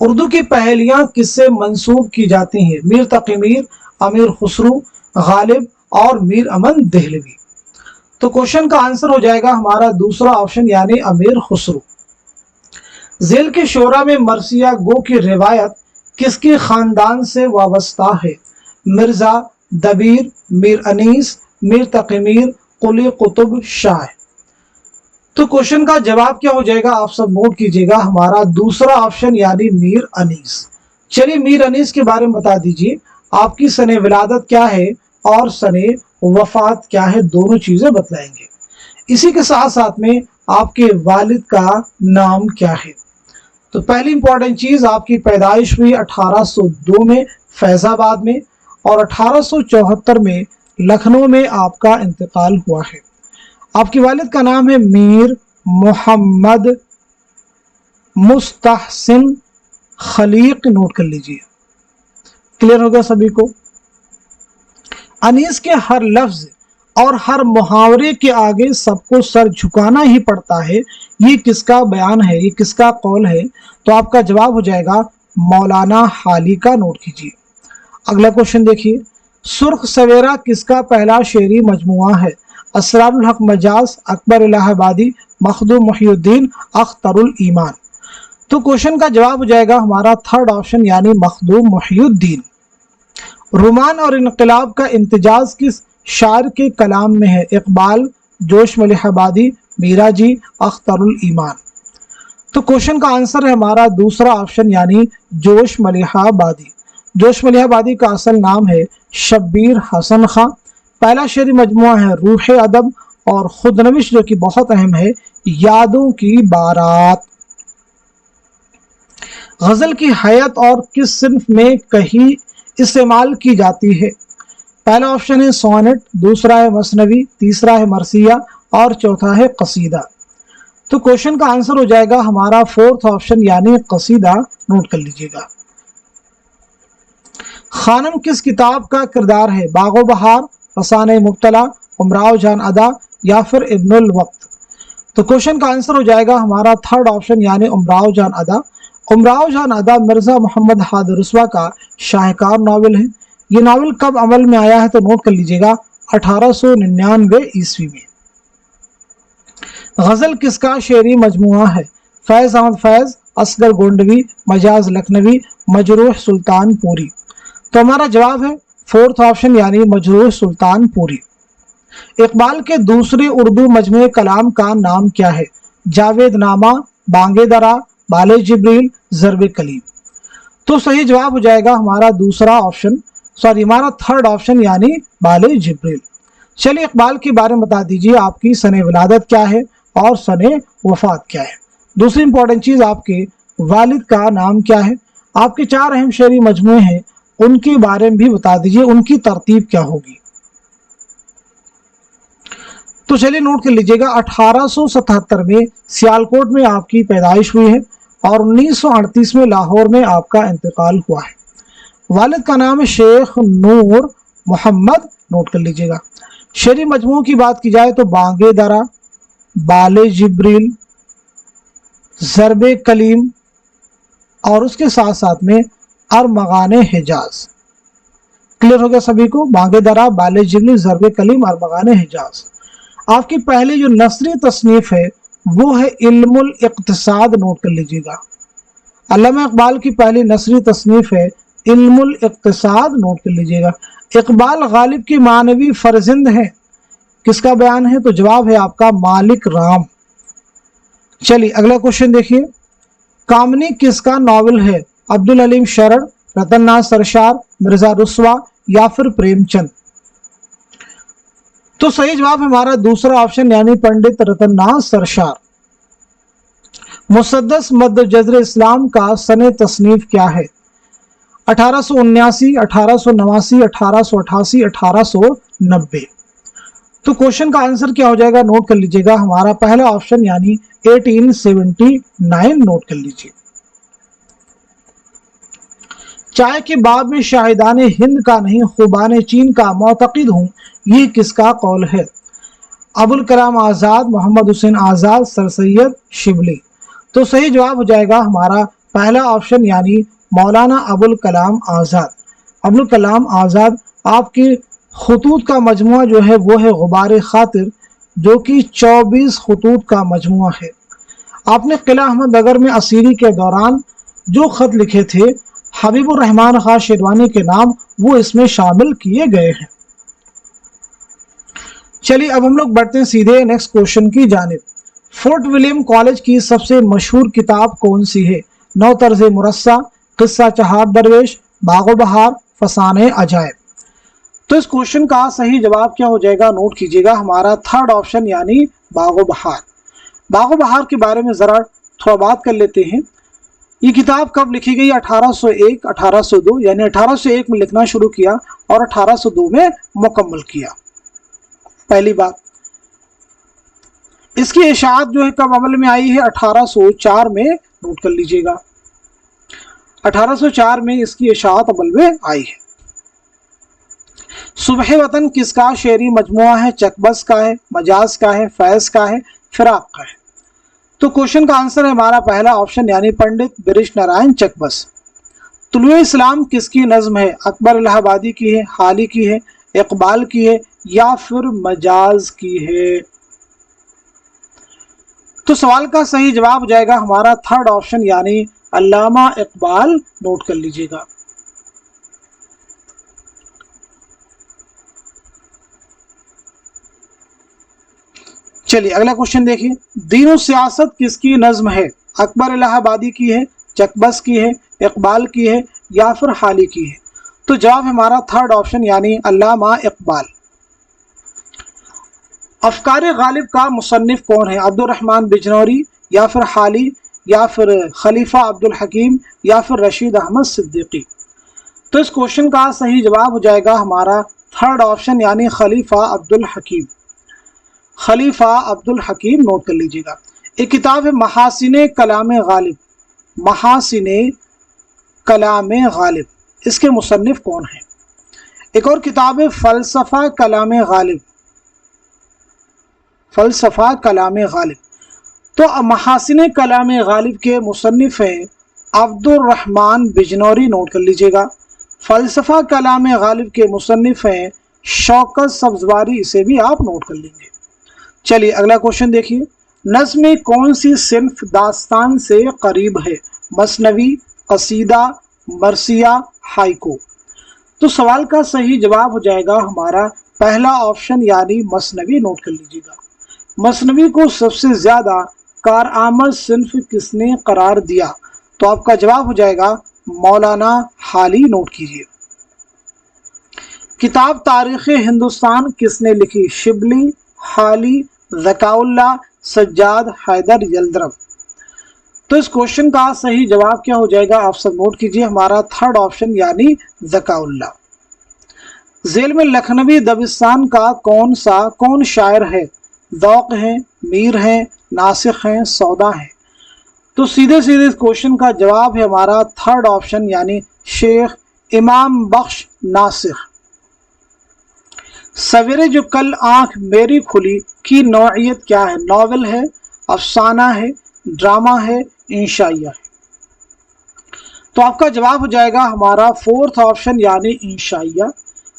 S1: उर्दू की पहेलियां किससे मंसूब की जाती हैं? मीर तकी मीर, अमीर खुसरू, गालिब और मीर अमन देहलवी। तो क्वेश्चन का आंसर हो जाएगा हमारा दूसरा ऑप्शन यानी अमीर खुसरू। जेल के शोरा में मरसिया गो की रिवायत किसके खानदान से वाबस्ता है? मिर्जा, दबीर, मीर अनीस, मीर तकी मीर, कुली कुतुब शाह। तो क्वेश्चन का जवाब क्या हो जाएगा? आप सब नोट कीजिएगा, हमारा दूसरा ऑप्शन यानी मीर अनीस। चलिए मीर अनीस के बारे में बता दीजिए, आपकी सने विलादत क्या है और सने वफात क्या है, दोनों चीजें बतलाएंगे। इसी के साथ साथ में आपके वालिद का नाम क्या है? तो पहली इंपॉर्टेंट चीज, आपकी पैदाइश हुई 1802 में फैजाबाद में और 1874 में लखनऊ में आपका इंतकाल हुआ है। आपके वालिद का नाम है मीर मोहम्मद मुस्तहसिन खलीक, नोट कर लीजिए। क्लियर हो गया सभी को? अनीस के हर लफ्ज और हर मुहावरे के आगे सबको सर झुकाना ही पड़ता है, ये किसका बयान है, ये किसका कौल है? तो आपका जवाब हो जाएगा मौलाना हाली का। नोट कीजिए। अगला क्वेश्चन देखिए, सुर्ख सवेरा किसका पहला शेरी मजमुआ है? असरारुल हक मजाज, अकबर इलाहाबादी, मखदूम मुहिउद्दीन, अख्तरुल ईमान। तो क्वेश्चन का जवाब हो जाएगा हमारा थर्ड ऑप्शन यानी मखदूम मुहिउद्दीन। रुमान और इनकलाब का इम्तिजाज किस शायर के कलाम में है? इकबाल, जोश मलिहाबादी, मीरा जी, अख्तरुल ईमान। तो क्वेश्चन का आंसर है हमारा दूसरा ऑप्शन यानी जोश मलिहाबादी। जोश मलिहाबादी का असल नाम है शब्बीर हसन खां। पहला शेरी मजमुआ है रूह अदब, और खुदनविश जो कि बहुत अहम है यादों की बारात। गजल की हैत और किस सिन्फ में कहीं इस्तेमाल की जाती है? पहला ऑप्शन है सोनेट, दूसरा है मसनवी, तीसरा है मरसिया और चौथा है कसीदा। तो क्वेश्चन का आंसर हो जाएगा हमारा फोर्थ ऑप्शन यानी कसीदा। नोट कर लीजिएगा। खानम किस किताब का किरदार है? बागो बहार, फसाने मुब्तला, उमराव जान अदा या फिर इब्नुल वक्त। तो क्वेश्चन का आंसर हो जाएगा हमारा थर्ड ऑप्शन यानी उमराव जान अदा। उमराव जान अदा मिर्जा मोहम्मद हादिर रुस्वा का शाहकार नावल है। ये नावल कब अमल में आया है? तो नोट कर लीजिएगा 1899 ईस्वी में। गजल किसका शेरी मजमुआ है? फैज अहमद फैज, असगर गोंडवी, मजाज लखनवी, मजरूह सुल्तानपुरी। तो हमारा जवाब है फोर्थ ऑप्शन यानी मजरूह सुल्तानपुरी। इकबाल के दूसरे उर्दू मजमूए कलाम का नाम क्या है? जावेद नामा, बांगे दरा, बाले जिब्रील, ज़र्बे कलीम। तो सही जवाब हो जाएगा हमारा दूसरा ऑप्शन, हमारा थर्ड ऑप्शन यानी बाले जिब्रील। चलिए इकबाल के बारे में बता दीजिए, आपकी सने विलादत क्या है और सने वफात क्या है? दूसरी इंपॉर्टेंट चीज, आपके वालिद का नाम क्या है? आपके 4 अहम शेरी मजमूए हैं, उनके बारे में भी बता दीजिए, उनकी तरतीब क्या होगी? तो चलिए नोट कर लीजिएगा। 1877 में सियालकोट में आपकी पैदाइश हुई है और 1938 में लाहौर में आपका इंतकाल हुआ है। वालिद का नाम है शेख नूर मोहम्मद। नोट कर लीजिएगा। शेरी मजमू की बात की जाए तो बांगे दरा, बाले जिब्रील, ज़र्बे कलीम और उसके साथ साथ में अरमगाने हिजाज। क्लियर हो गया सभी को? बांगे दरा, बाले जिब्रील, ज़र्बे कलीम, अरमगाने हिजाज। आपकी पहली जो नसरी तसनीफ है वो है इल्मुल इक्तिसाद। नोट कर लीजिएगा। अल्लामा इकबाल की पहली नसरी तसनीफ है इल्मुल इक्तिसाद। नोट कर लीजिएगा। इकबाल गालिब के मानवी फर्जिंद हैं, किसका बयान है? तो जवाब है आपका मालिक राम। चलिए अगला क्वेश्चन देखिए, कामनी किसका नावल है? अब्दुल हलीम शरण, रतन नाथ सरशार, मिर्जा रुस्वा या फिर प्रेमचंद। तो सही जवाब हमारा दूसरा ऑप्शन यानी पंडित रतन नाथ सरशार। मुसद्दस मद जज़र इस्लाम का सने तसनीफ क्या है? 1879, 1889, 1888, 1890। तो क्वेश्चन का आंसर क्या हो जाएगा? नोट कर लीजिएगा। हमारा पहला ऑप्शन यानी 1879। नोट कर लीजिए। चाय के बाब में शाहिदाने हिंद का नहीं खुबाने चीन का मोतक़िद हूँ, ये किसका कौल है? अबुल कलाम आज़ाद, मोहम्मद हुसैन आज़ाद, सर सैयद शिबली। तो सही जवाब हो जाएगा हमारा पहला ऑप्शन यानी मौलाना अबुल कलाम आज़ाद। अबुल कलाम आज़ाद आपकी खतूत का मजमुआ जो है वो है गुबार खातिर, जो कि 24 खतूत का मजमुआ है। आपने किला अहमद नगर में असीरी के दौरान जो खत लिखे थे हबीबुर रहमान खां शेरवानी के नाम, वो इसमें शामिल किए गए हैं। चलिए अब हम लोग बढ़ते हैं सीधे नेक्स्ट क्वेश्चन की जानिब। फोर्ट विलियम कॉलेज की सबसे मशहूर किताब कौन सी है? नौ तर्ज मुरस्सा, किस्सा चहार दरवेश, बागो बहार, फसाने अजायब। तो इस क्वेश्चन का सही जवाब क्या हो जाएगा? नोट कीजिएगा। हमारा थर्ड ऑप्शन यानी बागो बहार। बागो बहार के बारे में जरा थोड़ा बात कर लेते हैं। ये किताब कब लिखी गई? 1801, 1802, यानी 1801 में लिखना शुरू किया और 1802 में मुकम्मल किया। पहली बात, इसकी इशाअत जो है कब अमल में आई है? 1804 में। नोट कर लीजिएगा। 1804 में इसकी इशाअत अमल में आई है। सुबह वतन किसका शेरी मजमुआ है? चकबस का है, मजाज का है, फैज का है, फिराक का है। तो क्वेश्चन का आंसर है हमारा पहला ऑप्शन यानी पंडित बिरिश नारायण चकबस। तुलुए इस्लाम किसकी नज्म है? अकबर इलाहाबादी की है, हाली की है, इकबाल की है या फिर मजाज की है? तो सवाल का सही जवाब हो जाएगा हमारा थर्ड ऑप्शन यानी अल्लामा इकबाल। नोट कर लीजिएगा। चलिए अगला क्वेश्चन देखिए, दीन सियासत किसकी नज्म है? अकबर इलाहाबादी की है, चकबस की है, इकबाल की है या फिर हाली की है? तो जवाब हमारा थर्ड ऑप्शन यानी अल्लामा इकबाल। अफकार गालिब का मुसन्निफ कौन है? अब्दुल रहमान बिजनौरी या फिर हाली या फिर खलीफा अब्दुल हकीम या फिर रशीद अहमद सिद्दीकी? तो इस क्वेश्चन का सही जवाब हो जाएगा हमारा थर्ड ऑप्शन यानी खलीफा अब्दुल हकीम। खलीफा अब्दुल हकीम नोट कर लीजिएगा। एक किताब है महासिने कलाम गालिब। महासिने कलाम गालिब, इसके मुसन्निफ कौन है? एक और किताब है फलसफा कलाम गालिब। फलसफा कलाम गालिब, तो महासिने कलाम गालिब के मुसन्निफ हैं अब्दुल रहमान बिजनौरी। नोट कर लीजिएगा। फलसफा कलाम गालिब के मुसन्निफ हैं शौकत सब्जवारी, इसे भी आप नोट कर लेंगे। चलिए अगला क्वेश्चन देखिए, नज़्म में कौन सी सिन्फ दास्तान से करीब है? मसनवी, कसीदा, मरसिया, हाइको? तो सवाल का सही जवाब हो जाएगा हमारा पहला ऑप्शन यानी मसनवी। नोट कर लीजिएगा। मसनवी को सबसे ज्यादा कारआमद सिन्फ किसने करार दिया? तो आपका जवाब हो जाएगा मौलाना हाली। नोट कीजिए। किताब तारीख़ हिंदुस्तान किसने लिखी? शिबली, हाली, ज़काउल्लाह, सज्जाद, हैदर, यल्दरम? तो इस क्वेश्चन का सही जवाब क्या हो जाएगा? आप सब नोट कीजिए, हमारा थर्ड ऑप्शन यानी ज़काउल्लाह। झेल में लखनवी दबिस्तान का कौन शायर है? ज़ौक़ है, मीर है, नासिख है, सौदा है? तो सीधे सीधे इस क्वेश्चन का जवाब है हमारा थर्ड ऑप्शन यानी शेख इमाम बख्श नासिख। सवेरे जो कल आंख मेरी खुली की नौइयत क्या है? नॉवेल है, अफसाना है, ड्रामा है, इंशाइया है? तो आपका जवाब हो जाएगा हमारा फोर्थ ऑप्शन यानी इंशाइया।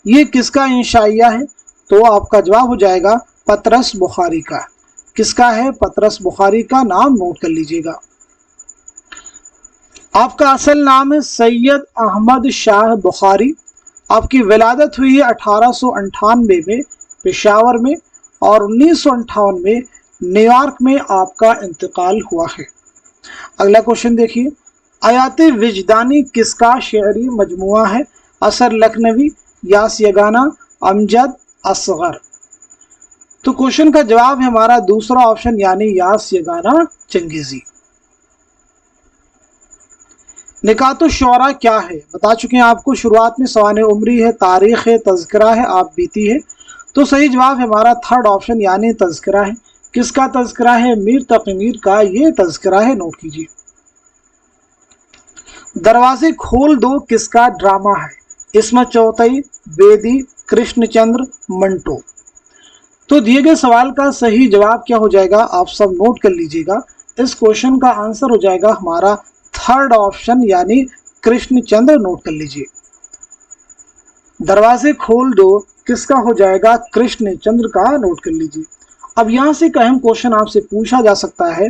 S1: ये किसका इंशाइया है? तो आपका जवाब हो जाएगा पतरस बुखारी का। किसका है? पतरस बुखारी का। नाम नोट कर लीजिएगा। आपका असल नाम है सैयद अहमद शाह बुखारी। आपकी विलादत हुई है 1898 में पेशावर में और 1958 में न्यूयॉर्क में आपका इंतकाल हुआ है। अगला क्वेश्चन देखिए, आयात विजदानी किसका शेरी मजमुआ है? असर लखनवी, यास यगाना, अमजद, असगर? तो क्वेश्चन का जवाब है हमारा दूसरा ऑप्शन यानी यास यगाना चंगेजी। निकातो शौरा क्या है? बता चुके हैं आपको, शुरुआत में सवाने उम्री है, तारीख है, तज़किरा है, आप बीती है? तो सही जवाब है हमारा थर्ड ऑप्शन यानी तज़किरा है। किसका तज़किरा है? मीर तक़ी मीर का ये तज़किरा है। नोट कीजिए। दरवाजे खोल दो किसका ड्रामा है? इस्मत चौथई, बेदी, कृष्णचंद्र, मंटो? तो दिए गए सवाल का सही जवाब क्या हो जाएगा? आप सब नोट कर लीजिएगा। इस क्वेश्चन का आंसर हो जाएगा हमारा थर्ड ऑप्शन यानी कृष्णचंद्र। नोट कर लीजिए। दरवाजे खोल दो किसका हो जाएगा? कृष्णचंद्र का। नोट कर लीजिए। अब यहां से एक अहम क्वेश्चन आपसे पूछा जा सकता है,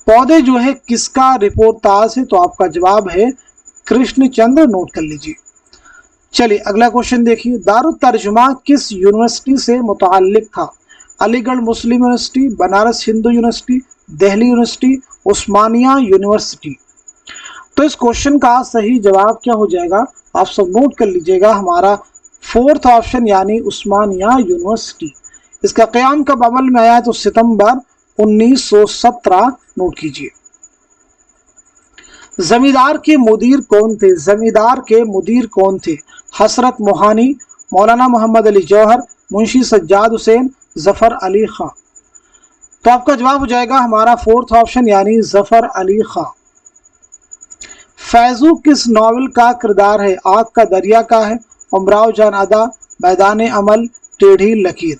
S1: पौधे जो है किसका रिपोर्टाज है? तो आपका जवाब है कृष्णचंद्र। नोट कर लीजिए। चलिए अगला क्वेश्चन देखिए, दारुत तर्जुमा किस यूनिवर्सिटी से मुताल्लिक था? Aligarh Muslim university, Banaras Hindu university, Delhi university, Osmania university? तो इस क्वेश्चन का सही जवाब क्या हो जाएगा? आप सब नोट कर लीजिएगा, हमारा फोर्थ ऑप्शन यानी उस्मानिया यूनिवर्सिटी। इसका क़याम कब अमल में आया? तो सितंबर 1917। नोट कीजिए। जमींदार के मुदीर कौन थे? जमींदार के मुदीर कौन थे? हसरत मोहानी, मौलाना मोहम्मद अली जौहर, मुंशी सज्जाद हुसैन, जफर अली खां? तो आपका जवाब हो जाएगा हमारा फोर्थ ऑप्शन यानी जफर अली खां। फैजू किस नावल का किरदार है? आग का दरिया का है, उमराव जान अदा, मैदान अमल, टेढ़ी लकीर।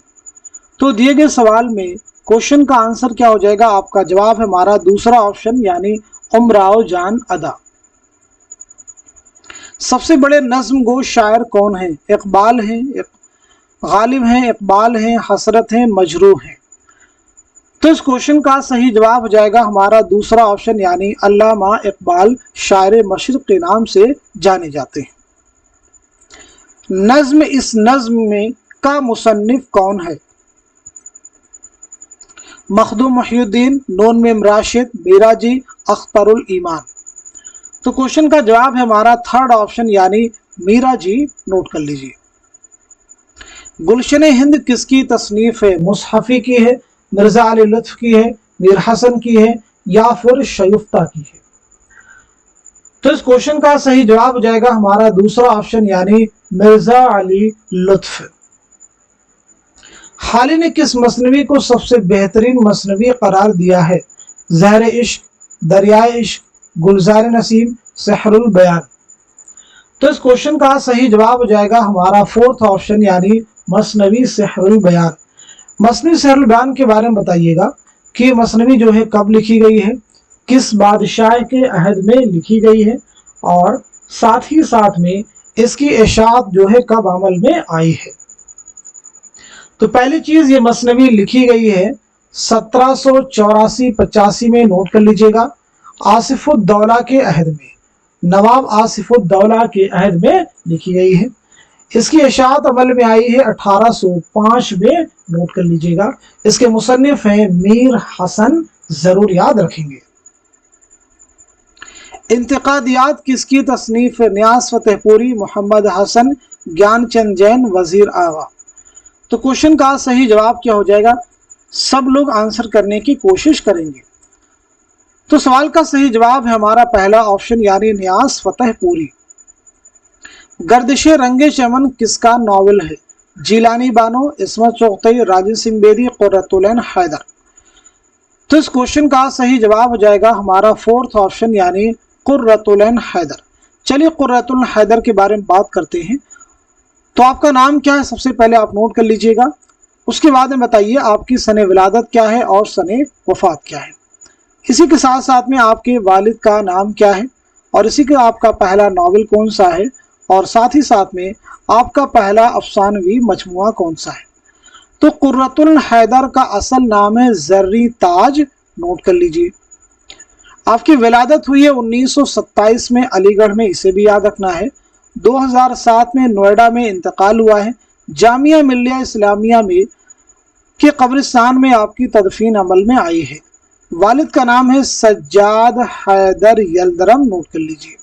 S1: तो दिए गए सवाल में क्वेश्चन का आंसर क्या हो जाएगा? आपका जवाब है हमारा दूसरा ऑप्शन यानी उमराव जान अदा। सबसे बड़े नज्म गो शायर कौन है? इकबाल हैं, गालिब हैं, इकबाल हैं, हसरत हैं, मजरूह हैं। तो इस क्वेश्चन का सही जवाब हो जाएगा हमारा दूसरा ऑप्शन यानी अल्लामा इकबाल शायर मशरिक के नाम से जाने जाते हैं। नज्म इस नज्म में का मुसन्निफ कौन है? मखदूम मुहिउद्दीन, नून मीम राशिद, मीराजी, अख्तरुल ईमान। तो क्वेश्चन का जवाब है हमारा थर्ड ऑप्शन यानी मीराजी। नोट कर लीजिए। गुलशन हिंद किसकी तसनीफ है? मुसहफी की है, मिर्जा अली लुत्फ की है, मीर हसन की है या फिर शयुफ्ता की है? तो इस क्वेश्चन का सही जवाब हो जाएगा हमारा दूसरा ऑप्शन यानी मिर्जा अली लुत्फ। हाली ने किस मसनवी को सबसे बेहतरीन मसनवी करार दिया है? ज़हर इश्क, दरियाए इश्क, गुलजार नसीम, सहरुल बयान। तो इस क्वेश्चन का सही जवाब हो जाएगा हमारा फोर्थ ऑप्शन यानी मसनवी सहरुल बयान। मसनवी सहरुल बयान के बारे में बताइएगा कि मसनवी जो है कब लिखी गई है, किस बादशाह के अहद में लिखी गई है और साथ ही साथ में इसकी इशाअत जो है कब अमल में आई है। तो पहली चीज ये मसनवी लिखी गई है 1784-85 में। नोट कर लीजिएगा। आसिफुद्दौला के अहद में, नवाब आसिफुद्दौला के अहद में लिखी गई है। इसकी इशाअत अमल में आई है 1805 में। नोट कर लीजिएगा। इसके मुसन्निफ हैं मीर हसन, जरूर याद रखेंगे। इंतकादियात किसकी तसनीफ है? न्यास फतेहपुरी, मोहम्मद हसन, ज्ञानचंद जैन, वजीर आगा। तो क्वेश्चन का सही जवाब क्या हो जाएगा? सब लोग आंसर करने की कोशिश करेंगे। तो सवाल का सही जवाब है हमारा पहला ऑप्शन यानी न्यास फतेहपुरी। गर्दिशे रंगे चमन किसका नावल है? जीलानी बानो, इस्मत चुगतई, राजेंद्र सिंह बेदी, कुर्रतुल ऐन हैदर। तो इस क्वेश्चन का सही जवाब हो जाएगा हमारा फोर्थ ऑप्शन यानी कुर्रतुल ऐन हैदर। चलिए कुर्रतुल ऐन हैदर के बारे में बात करते हैं। तो आपका नाम क्या है? सबसे पहले आप नोट कर लीजिएगा। उसके बाद में बताइए आपकी सने विलादत क्या है और सने वफात क्या है। इसी के साथ साथ में आपके वालिद का नाम क्या है और इसी का आपका पहला नावल कौन सा है और साथ ही साथ में आपका पहला अफसानवी मजमुआ कौन सा है। तो कुर्रतुल हैदर का असल नाम है जर्री ताज। नोट कर लीजिए। आपकी विलादत हुई है 1927 में अलीगढ़ में, इसे भी याद रखना है। 2007 में नोएडा में इंतकाल हुआ है। जामिया मिल्लिया इस्लामिया में के कब्रिस्तान में आपकी तदफीन अमल में आई है। वालिद का नाम है सज्जाद हैदर यल्दरम। नोट कर लीजिए।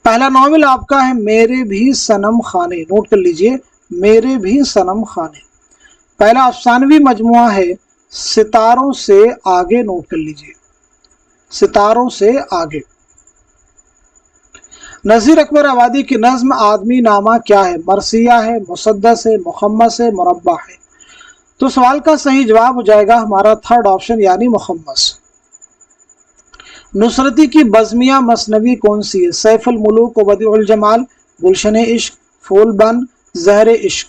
S1: पहला नावल आपका है मेरे भी सनम खाने। नोट कर लीजिए, मेरे भी सनम खाने। पहला अफसानवी मजमुआ है सितारों से आगे। नोट कर लीजिए, सितारों से आगे। नज़ीर अकबर आबादी की नज्म आदमी नामा क्या है? मरसिया है, मुसद्दस है, मुखम्मस है, मुरब्बा है। तो सवाल का सही जवाब हो जाएगा हमारा थर्ड ऑप्शन यानी मुखम्मस। नुसरती की बज़मिया मसनवी कौन सी है? सैफुल मुलूक व बदीउल जमाल, गुलशन इश्क, फूलबंद, ज़हर इश्क।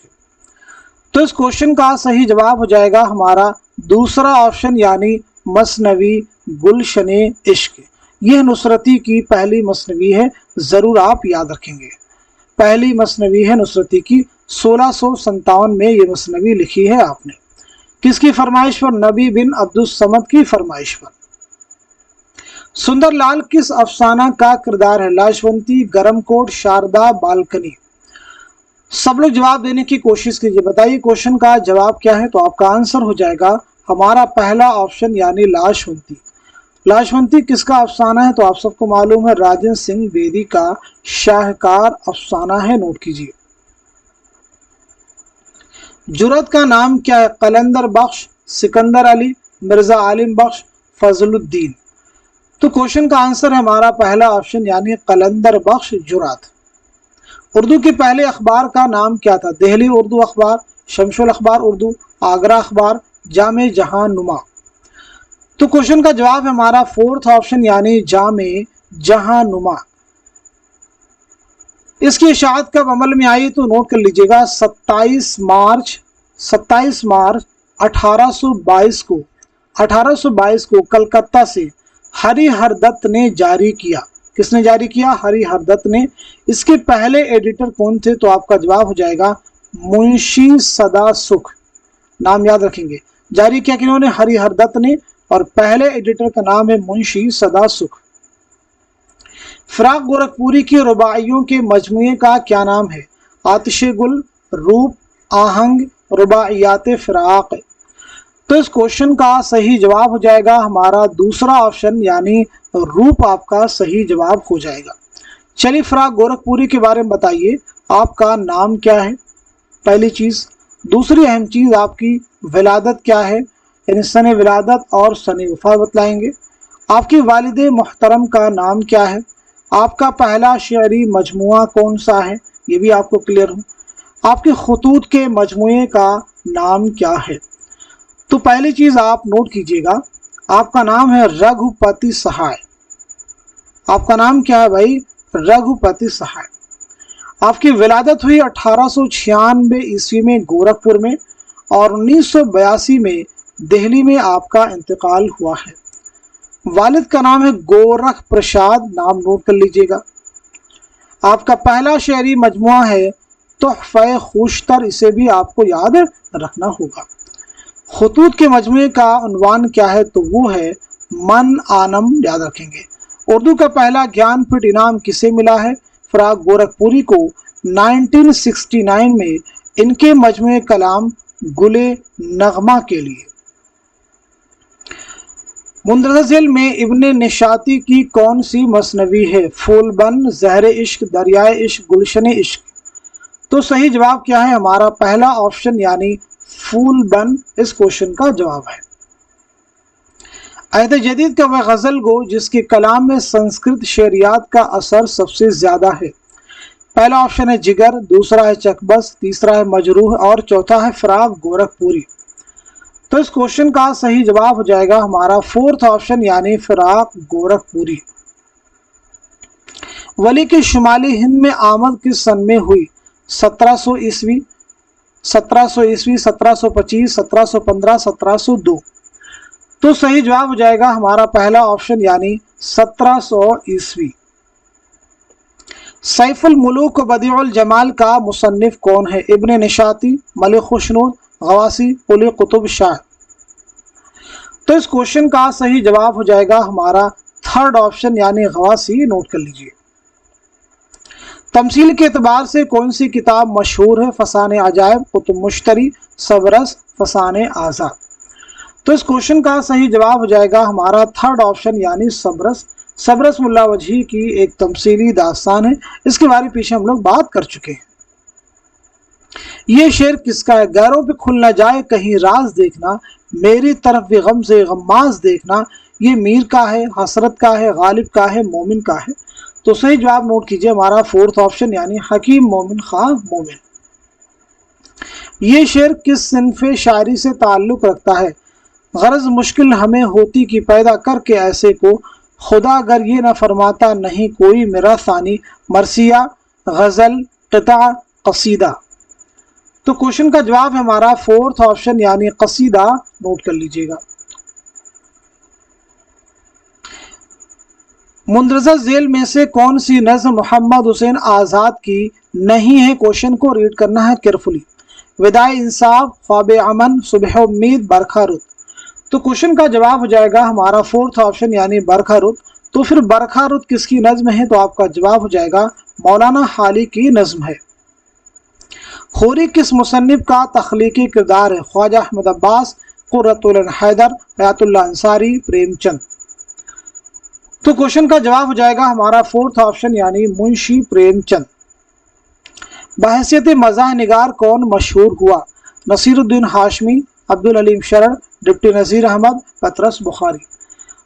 S1: तो इस क्वेश्चन का सही जवाब हो जाएगा हमारा दूसरा ऑप्शन यानी मसनवी गुलशन इश्क। यह नुसरती की पहली मसनवी है, जरूर आप याद रखेंगे। पहली मसनवी है नुसरती की, 1657 में ये मसनवी लिखी है आपने। किसकी फरमाइश पर? नबी बिन अब्दुस समद की फरमाइश पर। सुंदरलाल किस अफसाना का किरदार है? लाजवंती, गरमकोट, शारदा, बालकनी। सब लोग जवाब देने की कोशिश कीजिए। बताइए क्वेश्चन का जवाब क्या है? तो आपका आंसर हो जाएगा हमारा पहला ऑप्शन यानी लाजवंती। लाजवंती किसका अफसाना है? तो आप सबको मालूम है राजेंद्र सिंह बेदी का शाहकार अफसाना है। नोट कीजिए। जुरत का नाम क्या है? कलंदर बख्श, सिकंदर अली, मिर्जा आलिम बख्श, फजलुद्दीन। तो क्वेश्चन का आंसर है हमारा पहला ऑप्शन यानी कलंदर बख्श जुरात। उर्दू के पहले अखबार का नाम क्या था? दिल्ली उर्दू अखबार, शमशुल अखबार उर्दू, आगरा अखबार, जामे जहां नुमा। तो क्वेश्चन का जवाब है हमारा फोर्थ ऑप्शन यानी जामे जहां नुमा। इसकी इशाअत कब अमल में आई तो नोट कर लीजिएगा 27 मार्च 1822 को कलकत्ता से हरिहर दत्त ने जारी किया। किसने जारी किया? हरिहर दत्त ने। इसके पहले एडिटर कौन थे? तो आपका जवाब हो जाएगा मुंशी सदा सुख। नाम याद रखेंगे। जारी किया किन्होंने? हरिहर दत्त ने, और पहले एडिटर का नाम है मुंशी सदा सुख। फिराक गोरखपुरी की रुबाइयों के मजमूए का क्या नाम है? आतिशे गुल, रूप, आहंग, रुबाइयात फिराक। तो इस क्वेश्चन का सही जवाब हो जाएगा हमारा दूसरा ऑप्शन, यानी रूप आपका सही जवाब हो जाएगा। चलिए फिराक गोरखपुरी के बारे में बताइए, आपका नाम क्या है? पहली चीज। दूसरी अहम चीज आपकी विलादत क्या है, यानी सन विलादत और सन वफात बतलाएंगे। आपकी वालिदे मुहतरम का नाम क्या है? आपका पहला शेरी मजमुआ कौन सा है, ये भी आपको क्लियर हो। आपके खतूत के मजमुए का नाम क्या है? तो पहली चीज आप नोट कीजिएगा, आपका नाम है रघुपति सहाय। आपका नाम क्या है भाई? रघुपति सहाय। आपकी विलादत हुई 1896 ईस्वी में गोरखपुर में, और 1982 में दिल्ली में आपका इंतकाल हुआ है। वालिद का नाम है गोरख प्रसाद, नाम नोट कर लीजिएगा। आपका पहला शेरी मजमुआ है तोहफे खुशतर, इसे भी आपको याद रखना होगा। खतूत के मजमुए का उन्वान क्या है? तो वो है मन आनम, याद रखेंगे। उर्दू का पहला ज्ञानपीठ इनाम किसे मिला है? फिराक गोरखपुरी को 1969 में इनके मजमुए कलाम गुले नगमा के लिए। मुंदरजा झेल में इब्ने निशाती की कौन सी मसनवी है? फूलबन, ज़हर इश्क, दरियाए इश्क, गुलशन इश्क। तो सही जवाब क्या है? हमारा पहला ऑप्शन, यानी फूलबन इस क्वेश्चन का जवाब है। अहद जदीद का वह गजल गो जिसके कलाम में संस्कृत शेरियात का असर सबसे ज्यादा है। पहला ऑप्शन है जिगर, दूसरा है चकबस, तीसरा है मजरूह, और चौथा है फिराक गोरखपुरी। तो इस क्वेश्चन का सही जवाब हो जाएगा हमारा फोर्थ ऑप्शन, यानी फिराक गोरखपुरी। वली के शुमाली हिंद में आमद किस सन में हुई? 1700 ईस्वी, 1725, 1715, 1702। तो सही जवाब हो जाएगा हमारा पहला ऑप्शन, यानी 1700 ईस्वी। सैफुल मुलूक बदीउल जमाल का मुसन्निफ कौन है? इब्ने निशाती, मलिक खुशनूद, गवासी, कुली कुतुब शाह। तो इस क्वेश्चन का सही जवाब हो जाएगा हमारा थर्ड ऑप्शन, यानी गवासी, नोट कर लीजिए। तमसील के एतबार से कौन सी किताब मशहूर है? फसाने अजायब, कुतुब मुश्तरी, सबरस, फसाने आज़ाद। तो इस क्वेश्चन का सही जवाब हो जाएगा हमारा थर्ड ऑप्शन, यानी सबरस। सबरस मुल्ला वजही की एक तमसीली दास्तान है, इसके बारे में पीछे हम लोग बात कर चुके हैं। ये शेर किसका है? गैरों पे खुल न जाए कहीं राज देखना, मेरी तरफ भी गम से गम्माज देखना। ये मीर का है, हसरत का है, गालिब का है, मोमिन का है। तो सही जवाब नोट कीजिए हमारा फोर्थ ऑप्शन, यानी हकीम मोमिन खां मोमिन। ये शेर किस सिन्फ़े शायरी से ताल्लुक़ रखता है? गरज मुश्किल हमें होती कि पैदा करके ऐसे को, खुदा अगर ये न फरमाता नहीं कोई मेरा सानी। मरसिया, गज़ल, क़िता, क़सीदा। तो क्वेश्चन का जवाब है हमारा फोर्थ ऑप्शन, यानी क़सीदा, नोट कर लीजिएगा। मुंदरजा झेल में से कौन सी नज़्म मोहम्मद हुसैन आज़ाद की नहीं है? क्वेश्चन को रीड करना है केयरफुली। विदाए इंसाफ, ख्वाब अमन, सुबह उम्मीद, बरखा रुत। तो क्वेश्चन का जवाब हो जाएगा हमारा फोर्थ ऑप्शन, यानी बरखा रुत। तो फिर बरखा रुत किसकी नज़्म है? तो आपका जवाब हो जाएगा मौलाना हाली की नज़्म है। खोरी किस मुसन्निफ का तख्लीकी किरदार है? ख्वाजा अहमद अब्बास, कुर्रतुल हैदर, हयातुल्लाह अंसारी, प्रेमचंद। तो क्वेश्चन का जवाब हो जाएगा हमारा फोर्थ ऑप्शन, यानी मुंशी प्रेमचंद। बहैसियत मज़ाह निगार कौन मशहूर हुआ? नसीरुद्दीन हाशमी, अब्दुल हलीम शरण, डिप्टी नज़ीर अहमद, पतरस बुखारी।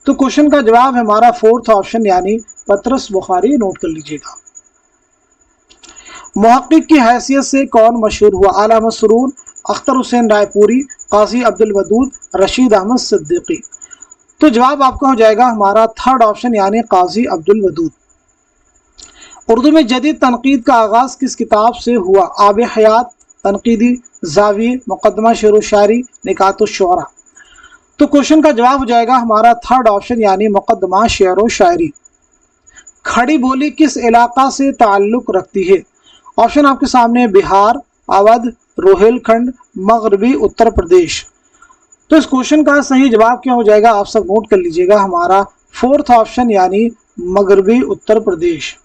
S1: तो क्वेश्चन का जवाब है हमारा फोर्थ ऑप्शन, यानी पतरस बुखारी, नोट कर लीजिएगा। मुहक्किक की हैसियत से कौन मशहूर हुआ? आला मसरूर, अख्तर हुसैन रायपुरी, काजी अब्दुल वदूद, रशीद अहमद सिद्दीकी। तो जवाब आपका हो जाएगा हमारा थर्ड ऑप्शन यानी काजी अब्दुल वदूद। उर्दू में जदीद तनकीद का आगाज़ किस किताब से हुआ? आब हयात, तनकीदी जाविये, मुकदमा शेर व शायरी, निकातुश शुअरा। तो क्वेश्चन का जवाब हो जाएगा हमारा थर्ड ऑप्शन यानी मुकदमा शेर व शायरी। खड़ी बोली किस इलाका से ताल्लुक रखती है? ऑप्शन आपके सामने बिहार, अवध, रोहिलखंड, मगरबी उत्तर प्रदेश। तो इस क्वेश्चन का सही जवाब क्या हो जाएगा आप सब नोट कर लीजिएगा, हमारा फोर्थ ऑप्शन यानी मगरबी उत्तर प्रदेश।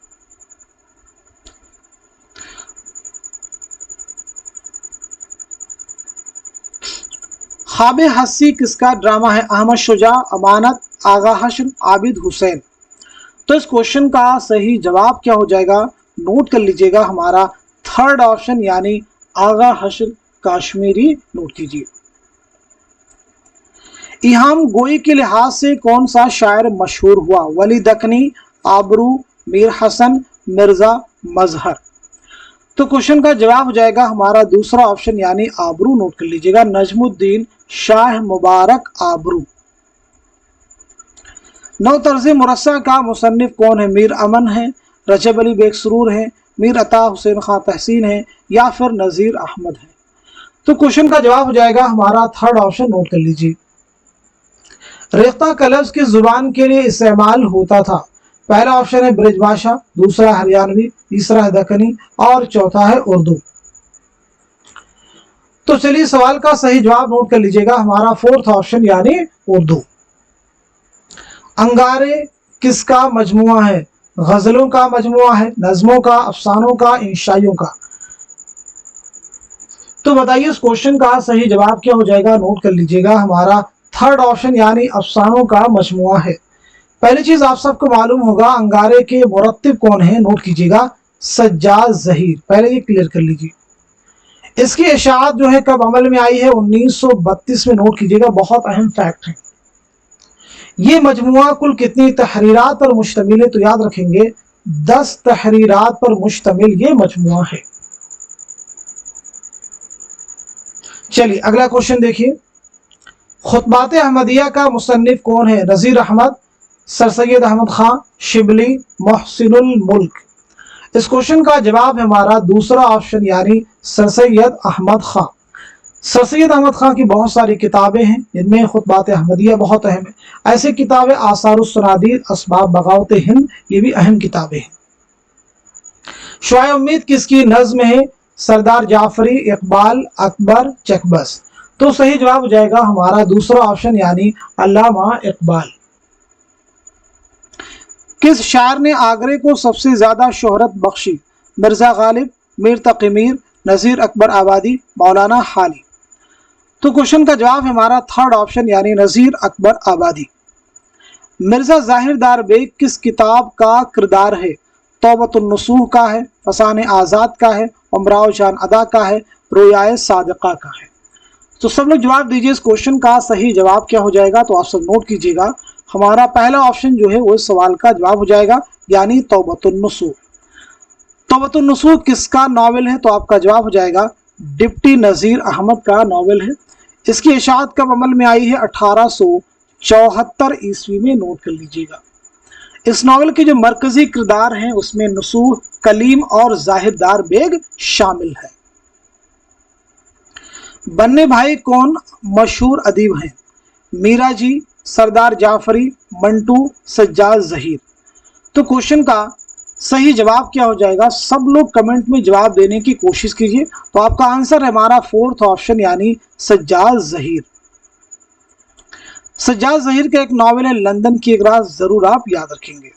S1: ख्वाब हस्सी किसका ड्रामा है? अहमद शुजा, अमानत, आगा हश्र, आबिद हुसैन। तो इस क्वेश्चन का सही जवाब क्या हो जाएगा नोट कर लीजिएगा, हमारा थर्ड ऑप्शन यानी आगा हश्र काश्मीरी। नोट कीजिए। इहाम गोई के लिहाज से कौन सा शायर मशहूर हुआ? वली दखनी, आबरू, मीर हसन, मिर्जा मजहर। तो क्वेश्चन का जवाब हो जाएगा हमारा दूसरा ऑप्शन यानी आबरू। नोट कर लीजिएगा, नजमुद्दीन शाह मुबारक आबरू। नौ तर्ज मुरस्सा का मुसन्निफ कौन है? मीर अमन है, रजब अली बेग सुरूर है, मीर अता हुसैन खां तहसीन है, या फिर नज़ीर अहमद है। तो क्वेश्चन का जवाब हो जाएगा हमारा थर्ड ऑप्शन। नोट कर लीजिए। रेख्ता का लफ्ज किस जुबान के लिए इस्तेमाल होता था? पहला ऑप्शन है ब्रिजभाषा, दूसरा हरियाणवी, तीसरा है दक्कनी और चौथा है उर्दू। तो चलिए सवाल का सही जवाब नोट कर लीजिएगा, हमारा फोर्थ ऑप्शन यानी उर्दू। अंगारे किसका मजमुआ है? गजलों का मजमुआ है, नज़मों का, अफसानों का, इंशाइयों का। तो बताइए इस क्वेश्चन का सही जवाब क्या हो जाएगा नोट कर लीजिएगा, हमारा थर्ड ऑप्शन यानी अफसानों का मजमुआ है। पहली चीज आप सबको मालूम होगा अंगारे के मुरत्तिब कौन है? नोट कीजिएगा, सज्जाद ज़हीर। पहले ये क्लियर कर लीजिए। इसकी इशाअत जो है कब अमल में आई है? 1932 में। नोट कीजिएगा, बहुत अहम फैक्ट है। ये मजमुआ कुल कितनी तहरीरात पर मुश्तमिल है? तो याद रखेंगे 10 तहरीरात पर मुश्तमिल ये मजमुआ है। चलिए अगला क्वेश्चन देखिए, खुतबात अहमदिया का मुसन्निफ कौन है? नज़ीर अहमद, सर सैयद अहमद खां, शिबली, मोहसिनुल मुल्क। इस क्वेश्चन का जवाब है हमारा दूसरा ऑप्शन यानी सर सैयद अहमद खां। सर सैयद अहमद खां की बहुत सारी किताबें हैं, जिनमें खुतबात अहमदिया बहुत अहम है। ऐसी किताबें आसारुस्सनादीद, असबाब बगावत हिंद, ये भी अहम किताबें हैं। शुआए उम्मीद किसकी नज्म है? सरदार जाफरी, इकबाल, अकबर, चकबस। तो सही जवाब हो जाएगा हमारा दूसरा ऑप्शन यानी अल्लामा इकबाल। किस शायर ने आगरे को सबसे ज्यादा शोहरत बख्शी? मिर्जा गालिब, मीर तकी मीर, नज़ीर अकबर आबादी, मौलाना हाली। तो क्वेश्चन का जवाब हमारा थर्ड ऑप्शन यानी नज़ीर अकबर आबादी। मिर्जा जाहिरदार बेग किस किताब का किरदार है? तौबतुन नसूह का है, फसान आज़ाद का है, उमराव जान अदा का है, रोयाए सादिका का है। तो सब लोग जवाब दीजिए, इस क्वेश्चन का सही जवाब क्या हो जाएगा? तो आप सब नोट कीजिएगा, हमारा पहला ऑप्शन जो है वो इस सवाल का जवाब हो जाएगा यानी तौबतुन नसूह। तौबतुन नसूह किसका नावल है? तो आपका जवाब हो जाएगा डिप्टी नज़ीर अहमद का नावल है। इसकी इशाअत कब अमल में आई है? 1874 ईस्वी में। नोट कर लीजिएगा। इस नावल के जो मरकजी किरदार हैं उसमें नसूह, कलीम और जाहिरदार बेग शामिल है। बन्ने भाई कौन मशहूर अदीब हैं? मीरा जी, सरदार जाफरी, मंटू, सज्जाद ज़हीर। तो क्वेश्चन का सही जवाब क्या हो जाएगा? सब लोग कमेंट में जवाब देने की कोशिश कीजिए। तो आपका आंसर है हमारा फोर्थ ऑप्शन यानी सज्जाद ज़हीर। सज्जाद ज़हीर का एक नावल है लंदन की एक रात, जरूर आप याद रखेंगे।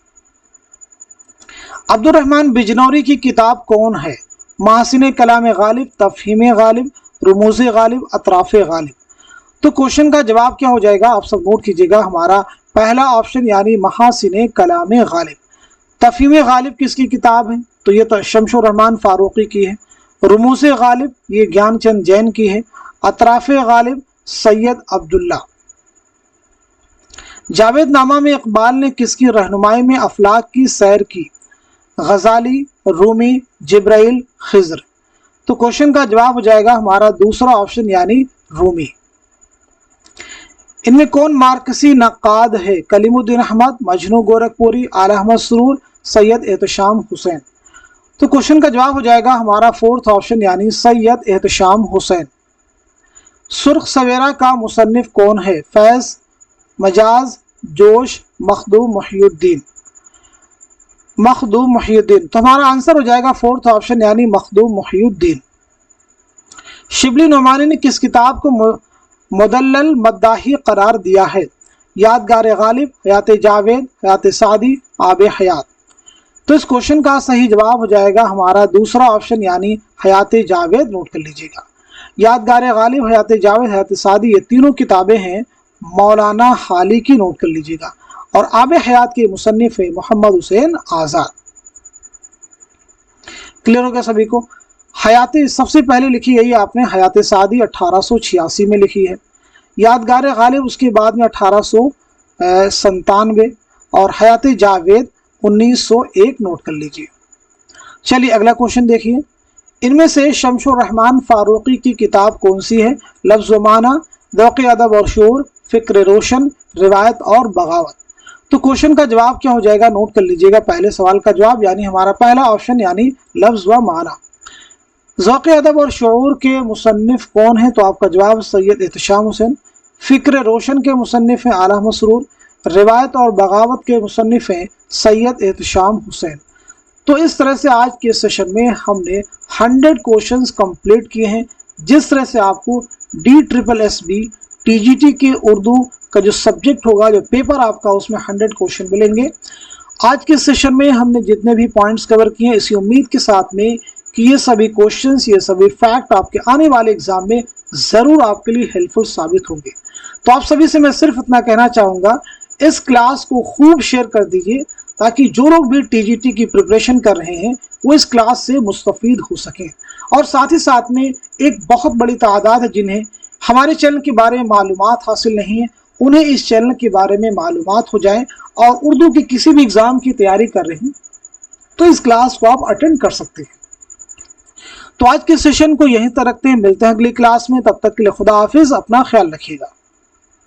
S1: अब्दुल रहमान बिजनौरी की किताब कौन है? महसिन कलाम गालिब, तफहीम गालिब, रुमूज़ गालिब, अतराफ़ गालिब। तो क्वेश्चन का जवाब क्या हो जाएगा? आप सब नोट कीजिएगा, हमारा पहला ऑप्शन यानी महसिन कलाम गालिब। तफहीम गालिब किसकी किताब है? तो ये तो शमशुर रहमान फारूकी की है। रुमूज़ गालिब ये ज्ञानचंद जैन की है। अतराफ़ गालिब सैयद अब्दुल्ला। जावेद नामा में इकबाल ने किसकी रहनुमाई में अफलाक की सैर की? गजाली, रूमी, जिब्राइल, खिज़र। तो क्वेश्चन का जवाब हो जाएगा हमारा दूसरा ऑप्शन यानी रूमी। इनमें कौन मार्कसी नक्काद है? कलीमुद्दीन अहमद, मजनू गोरखपुरी, आला अहमद सुरूर, सैयद एहतशाम हुसैन। तो क्वेश्चन का जवाब हो जाएगा हमारा फोर्थ ऑप्शन यानी सैयद एहतशाम हुसैन। सुर्ख सवेरा का मुसन्निफ कौन है? फैज, मजाज, जोश, मखदूम मुहियुद्दीन। मखदूम मुहियुद्दीन। तो हमारा आंसर हो जाएगा फोर्थ ऑप्शन यानी मखदूम मुहियुद्दीन। शिबली नोमानी ने किस किताब को मुदल्लल मद्दाही करार दिया है? यादगार गालिब, हयात जावेद, हयात सादी, आब हयात। तो इस क्वेश्चन का सही जवाब हो जाएगा हमारा दूसरा ऑप्शन यानी हयात जावेद। नोट कर लीजिएगा। यादगार गालिब, हयात जावेद, हयात सादी ये तीनों किताबें हैं मौलाना हाली की। नोट कर लीजिएगा। और आब हयात के मुसन्निफ है मोहम्मद हुसैन आज़ाद। क्लियर हो गया सभी को? हयात सबसे पहले लिखी गई आपने हयात सादी 1886 में लिखी है। यादगार गालिब उसके बाद में 1897 और हयात जावेद 1901। नोट कर लीजिए। चलिए अगला क्वेश्चन देखिए। इनमें से शमशुर रहमान फारूकी की किताब कौन सी है? लफ्ज़ व माना, ज़ौक़ अदब और शूर, फ़िक्र रोशन, रिवायत और बगावत। तो क्वेश्चन का जवाब क्या हो जाएगा? नोट कर लीजिएगा पहले सवाल का जवाब यानी हमारा पहला ऑप्शन यानी लफ्ज़ व माना। ज़ौक़ अदब और शऊर के मुसन्निफ कौन है? तो आपका जवाब सैयद एहतशाम हुसैन। फ़िक्र रोशन के मुसन्निफ हैं आला अहमद सुरूर। रिवायत और बगावत के मुसन्निफ हैं सैयद एहतशाम हुसैन। तो इस तरह से आज के सेशन में हमने 100 क्वेश्चंस कंप्लीट किए हैं। जिस तरह से आपको DSSB TGT के उर्दू का जो सब्जेक्ट होगा, जो पेपर आपका, उसमें 100 क्वेश्चन मिलेंगे। आज के सेशन में हमने जितने भी पॉइंट्स कवर किए हैं इसी उम्मीद के साथ में कि ये सभी क्वेश्चंस, ये सभी फैक्ट आपके आने वाले एग्जाम में ज़रूर आपके लिए हेल्पफुल साबित होंगे। तो आप सभी से मैं सिर्फ इतना कहना चाहूँगा, इस क्लास को खूब शेयर कर दीजिए ताकि जो लोग भी TGT की प्रिपरेशन कर रहे हैं वो इस क्लास से मुस्तफ़ीद हो सकें। और साथ ही साथ में एक बहुत बड़ी तादाद है जिन्हें हमारे चैनल के बारे में मालूमात हासिल नहीं है, उन्हें इस चैनल के बारे में मालूमात हो जाए और उर्दू के किसी भी एग्ज़ाम की तैयारी कर रहे हैं तो इस क्लास को आप अटेंड कर सकते हैं। तो आज के सेशन को यहीं तक रखते हैं, मिलते हैं अगली क्लास में। तब तक के लिए खुदा हाफिज़, अपना ख्याल रखिएगा।